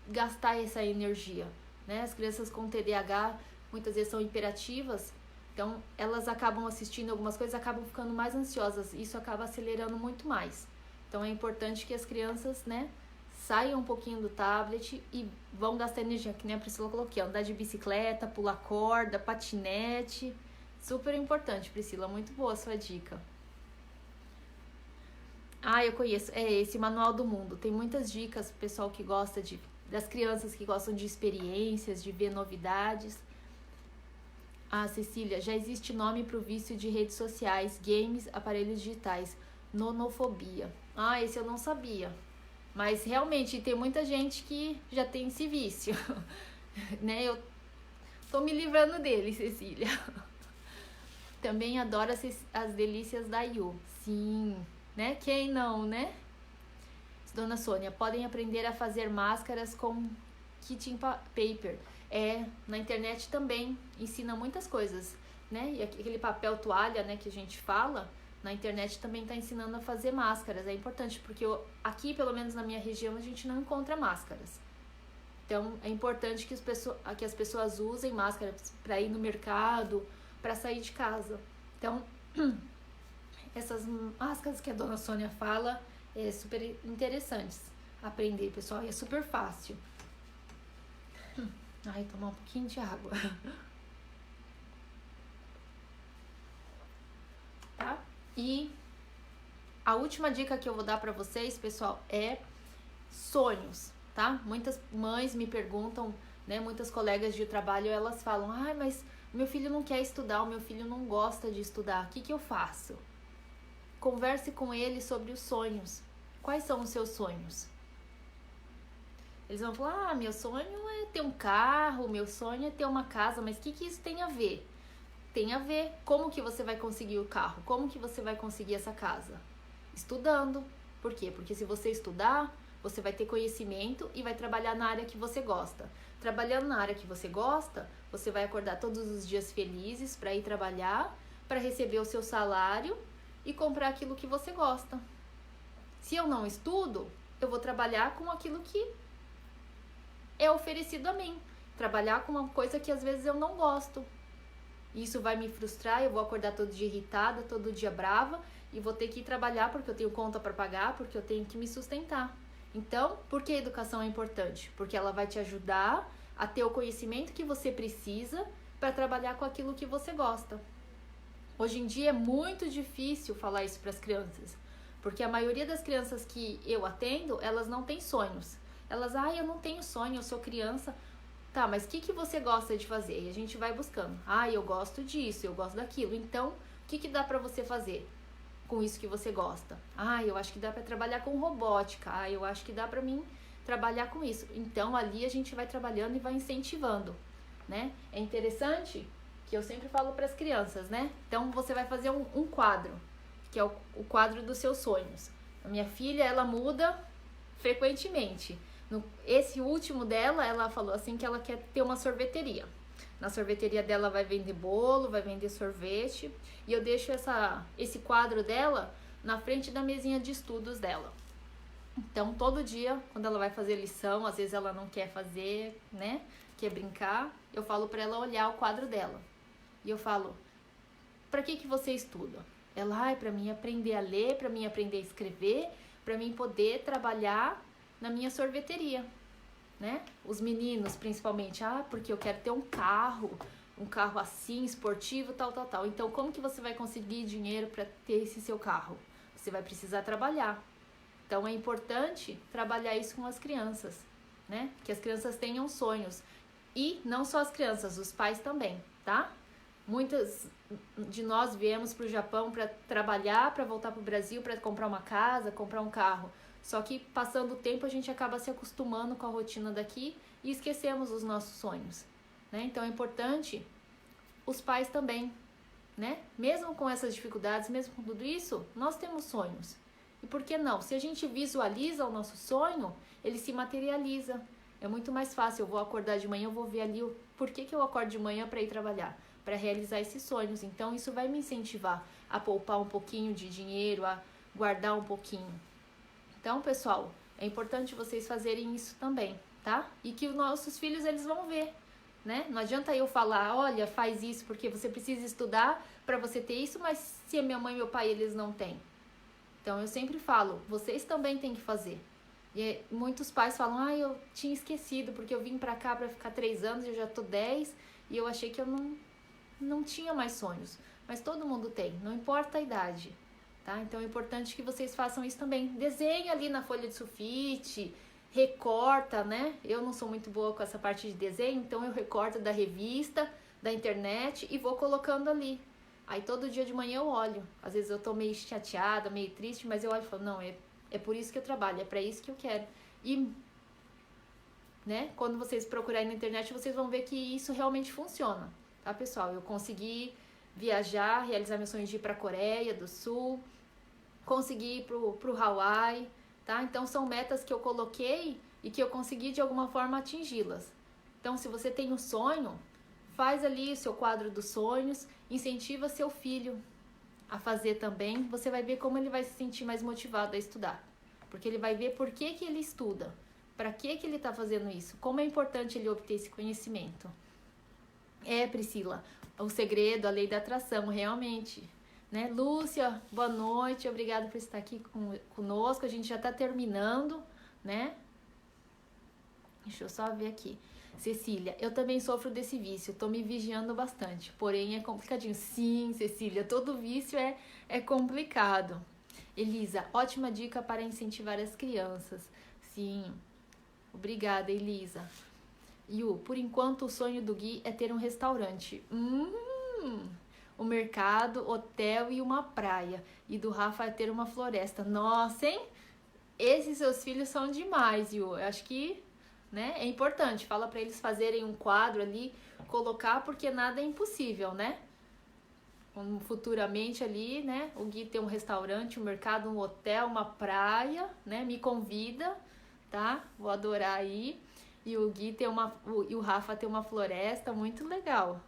gastar essa energia, né? As crianças com TDAH muitas vezes são hiperativas, então elas acabam assistindo algumas coisas, acabam ficando mais ansiosas, isso acaba acelerando muito mais. Então é importante que as crianças, né, saiam um pouquinho do tablet e vão gastar energia, que nem a Priscila colocou, andar de bicicleta, pular corda, patinete, super importante, Priscila, muito boa a sua dica. Eu conheço, esse Manual do Mundo, tem muitas dicas pro pessoal que gosta das crianças que gostam de experiências, de ver novidades. Cecília, já existe nome para o vício de redes sociais, games, aparelhos digitais, nonofobia. Esse eu não sabia. Mas realmente tem muita gente que já tem esse vício, né? Eu tô me livrando dele, Cecília. Também adoro as delícias da Yu. Sim, né? Quem não, né? Dona Sônia, podem aprender a fazer máscaras com kitchen paper. Na internet também ensina muitas coisas, né? E aquele papel toalha, né, que a gente fala, na internet também está ensinando a fazer máscaras. É importante, porque aqui, pelo menos na minha região, a gente não encontra máscaras. Então, é importante que as pessoas usem máscaras para ir no mercado, para sair de casa. Então, essas máscaras que a dona Sônia fala é super interessantes aprender, pessoal, e é super fácil. Tomar um pouquinho de água. E a última dica que eu vou dar para vocês, pessoal, é sonhos, tá? Muitas mães me perguntam, né? Muitas colegas de trabalho, elas falam: ai, mas meu filho não quer estudar, o meu filho não gosta de estudar, o que eu faço? Converse com ele sobre os sonhos. Quais são os seus sonhos? Eles vão falar: ah, meu sonho é ter um carro, meu sonho é ter uma casa, mas o que isso tem a ver? Tem a ver como que você vai conseguir o carro, como que você vai conseguir essa casa? Estudando. Por quê? Porque se você estudar, você vai ter conhecimento e vai trabalhar na área que você gosta. Trabalhando na área que você gosta, você vai acordar todos os dias felizes para ir trabalhar, para receber o seu salário e comprar aquilo que você gosta. Se eu não estudo, eu vou trabalhar com aquilo que é oferecido a mim. Trabalhar com uma coisa que às vezes eu não gosto. Isso vai me frustrar, eu vou acordar todo dia irritada, todo dia brava e vou ter que ir trabalhar porque eu tenho conta para pagar, porque eu tenho que me sustentar. Então, por que a educação é importante? Porque ela vai te ajudar a ter o conhecimento que você precisa para trabalhar com aquilo que você gosta. Hoje em dia é muito difícil falar isso para as crianças, porque a maioria das crianças que eu atendo, elas não têm sonhos. Elas, eu não tenho sonho, eu sou criança. Tá, mas o que você gosta de fazer? E a gente vai buscando. Eu gosto disso, eu gosto daquilo. Então, o que dá pra você fazer com isso que você gosta? Eu acho que dá pra trabalhar com robótica. Eu acho que dá pra mim trabalhar com isso. Então, ali a gente vai trabalhando e vai incentivando, né? É interessante que eu sempre falo pras crianças, né? Então, você vai fazer um quadro, que é o quadro dos seus sonhos. A minha filha, ela muda frequentemente. Esse último dela, ela falou assim que ela quer ter uma sorveteria. Na sorveteria dela vai vender bolo, vai vender sorvete. E eu deixo esse quadro dela na frente da mesinha de estudos dela. Então, todo dia, quando ela vai fazer lição, às vezes ela não quer fazer, né? Quer brincar, eu falo pra ela olhar o quadro dela. E eu falo: pra que você estuda? Ela, pra mim aprender a ler, pra mim aprender a escrever, pra mim poder trabalhar na minha sorveteria, né? Os meninos, principalmente, porque eu quero ter um carro assim, esportivo, tal. Então, como que você vai conseguir dinheiro para ter esse seu carro? Você vai precisar trabalhar. Então, é importante trabalhar isso com as crianças, né? Que as crianças tenham sonhos. E não só as crianças, os pais também, tá? Muitas de nós viemos para o Japão para trabalhar, para voltar para o Brasil, para comprar uma casa, comprar um carro. Só que passando o tempo a gente acaba se acostumando com a rotina daqui e esquecemos os nossos sonhos, né? Então é importante os pais também, né? Mesmo com essas dificuldades, mesmo com tudo isso, nós temos sonhos. E por que não? Se a gente visualiza o nosso sonho, ele se materializa. É muito mais fácil. Eu vou acordar de manhã, eu vou ver ali por que eu acordo de manhã para ir trabalhar, para realizar esses sonhos. Então isso vai me incentivar a poupar um pouquinho de dinheiro, a guardar um pouquinho. Então, pessoal, é importante vocês fazerem isso também, tá? E que os nossos filhos, eles vão ver, né? Não adianta eu falar: olha, faz isso porque você precisa estudar para você ter isso, mas se a minha mãe e meu pai, eles não têm. Então, eu sempre falo: vocês também têm que fazer. E muitos pais falam: eu tinha esquecido porque eu vim pra cá pra ficar 3 anos e eu já tô 10 e eu achei que eu não tinha mais sonhos. Mas todo mundo tem, não importa a idade. Tá? Então é importante que vocês façam isso também. Desenha ali na folha de sulfite, recorta, né? Eu não sou muito boa com essa parte de desenho, então eu recorto da revista, da internet e vou colocando ali. Aí todo dia de manhã eu olho. Às vezes eu tô meio chateada, meio triste, mas eu olho e falo: não, é por isso que eu trabalho, é para isso que eu quero. E, né, quando vocês procurarem na internet, vocês vão ver que isso realmente funciona, tá, pessoal? Eu consegui viajar, realizar meu sonho de ir pra Coreia do Sul, consegui ir pro Hawaii, tá? Então são metas que eu coloquei e que eu consegui de alguma forma atingi-las. Então, se você tem um sonho, faz ali o seu quadro dos sonhos, incentiva seu filho a fazer também. Você vai ver como ele vai se sentir mais motivado a estudar, porque ele vai ver por que ele estuda, para que ele está fazendo isso, como é importante ele obter esse conhecimento. Priscila, o segredo, a lei da atração, realmente. Né? Lúcia, boa noite, obrigada por estar aqui conosco. A gente já está terminando, né? Deixa eu só ver aqui. Cecília, eu também sofro desse vício, tô me vigiando bastante, porém é complicadinho. Sim, Cecília, todo vício é complicado. Elisa, ótima dica para incentivar as crianças. Sim, obrigada, Elisa. Yu, por enquanto o sonho do Gui é ter um restaurante. Um mercado, hotel e uma praia. E do Rafa é ter uma floresta. Nossa, hein? Esses seus filhos são demais, Yu. Eu acho que, né, é importante. Fala para eles fazerem um quadro ali, colocar, porque nada é impossível, né? Futuramente ali, né? O Gui tem um restaurante, um mercado, um hotel, uma praia, né? Me convida, tá? Vou adorar ir. E o Gui tem e o Rafa tem uma floresta, muito legal.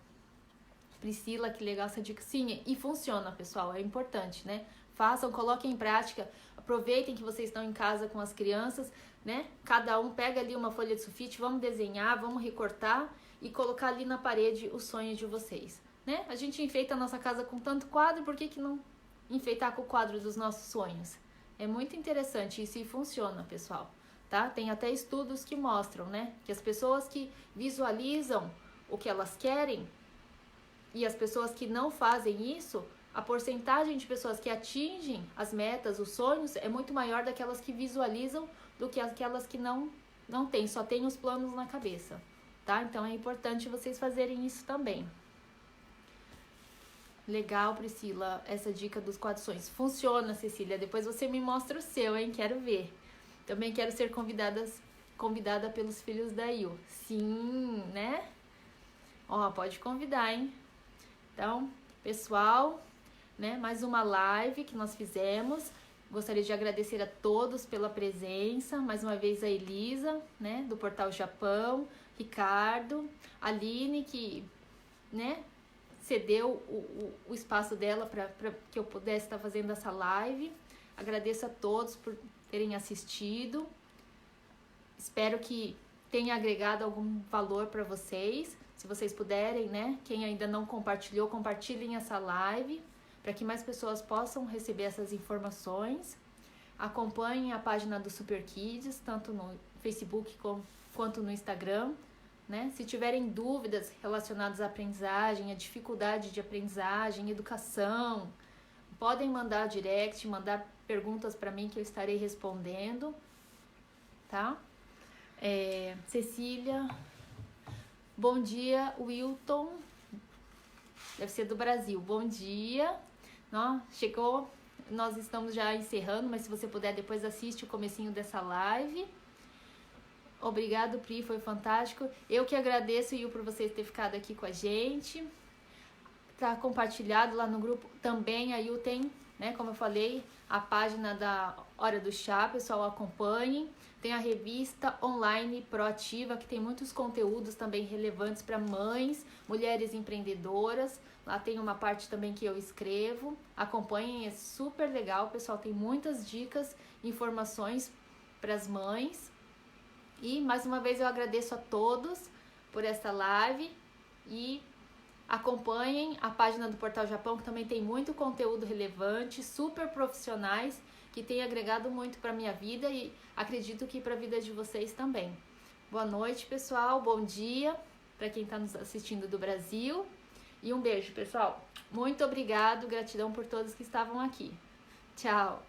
Priscila, que legal essa dica. Sim, e funciona, pessoal, é importante, né? Façam, coloquem em prática, aproveitem que vocês estão em casa com as crianças, né? Cada um pega ali uma folha de sulfite, vamos desenhar, vamos recortar e colocar ali na parede os sonhos de vocês, né? A gente enfeita a nossa casa com tanto quadro, por que não enfeitar com o quadro dos nossos sonhos? É muito interessante isso e funciona, pessoal, tá? Tem até estudos que mostram, né? Que as pessoas que visualizam o que elas querem e as pessoas que não fazem isso, a porcentagem de pessoas que atingem as metas, os sonhos, é muito maior daquelas que visualizam do que aquelas que não têm, só têm os planos na cabeça, tá? Então é importante vocês fazerem isso também. Legal, Priscila, essa dica dos quatro sonhos. Funciona, Cecília, depois você me mostra o seu, hein? Quero ver. Também quero ser convidada pelos filhos da Yu. Sim, né? Ó, pode convidar, hein? Então, pessoal, né, mais uma live que nós fizemos. Gostaria de agradecer a todos pela presença. Mais uma vez a Elisa, né, do Portal Japão, Ricardo, Aline, que, né, cedeu o espaço dela para que eu pudesse estar fazendo essa live. Agradeço a todos por terem assistido. Espero que tenha agregado algum valor para vocês. Se vocês puderem, né? Quem ainda não compartilhou, compartilhem essa live para que mais pessoas possam receber essas informações. Acompanhem a página do Super Kids, tanto no Facebook quanto no Instagram, né? Se tiverem dúvidas relacionadas à aprendizagem, à dificuldade de aprendizagem, educação, podem mandar direct, mandar perguntas para mim que eu estarei respondendo, tá? Cecília... Bom dia, Wilton, deve ser do Brasil. Bom dia, chegou, nós estamos já encerrando, mas se você puder depois assiste o comecinho dessa live. Obrigado, Pri, foi fantástico. Eu que agradeço, Will, por vocês terem ficado aqui com a gente. Tá compartilhado lá no grupo também, a Will tem, né, como eu falei, a página da Hora do Chá, pessoal, acompanhem. Tem a revista online Proativa, que tem muitos conteúdos também relevantes para mães, mulheres empreendedoras. Lá tem uma parte também que eu escrevo. Acompanhem, é super legal, pessoal. Tem muitas dicas, informações para as mães. E mais uma vez eu agradeço a todos por essa live e acompanhem a página do Portal Japão, que também tem muito conteúdo relevante, super profissionais, que tem agregado muito para minha vida e acredito que para a vida de vocês também. Boa noite, pessoal. Bom dia para quem está nos assistindo do Brasil. E um beijo, pessoal. Muito obrigado, gratidão por todos que estavam aqui. Tchau.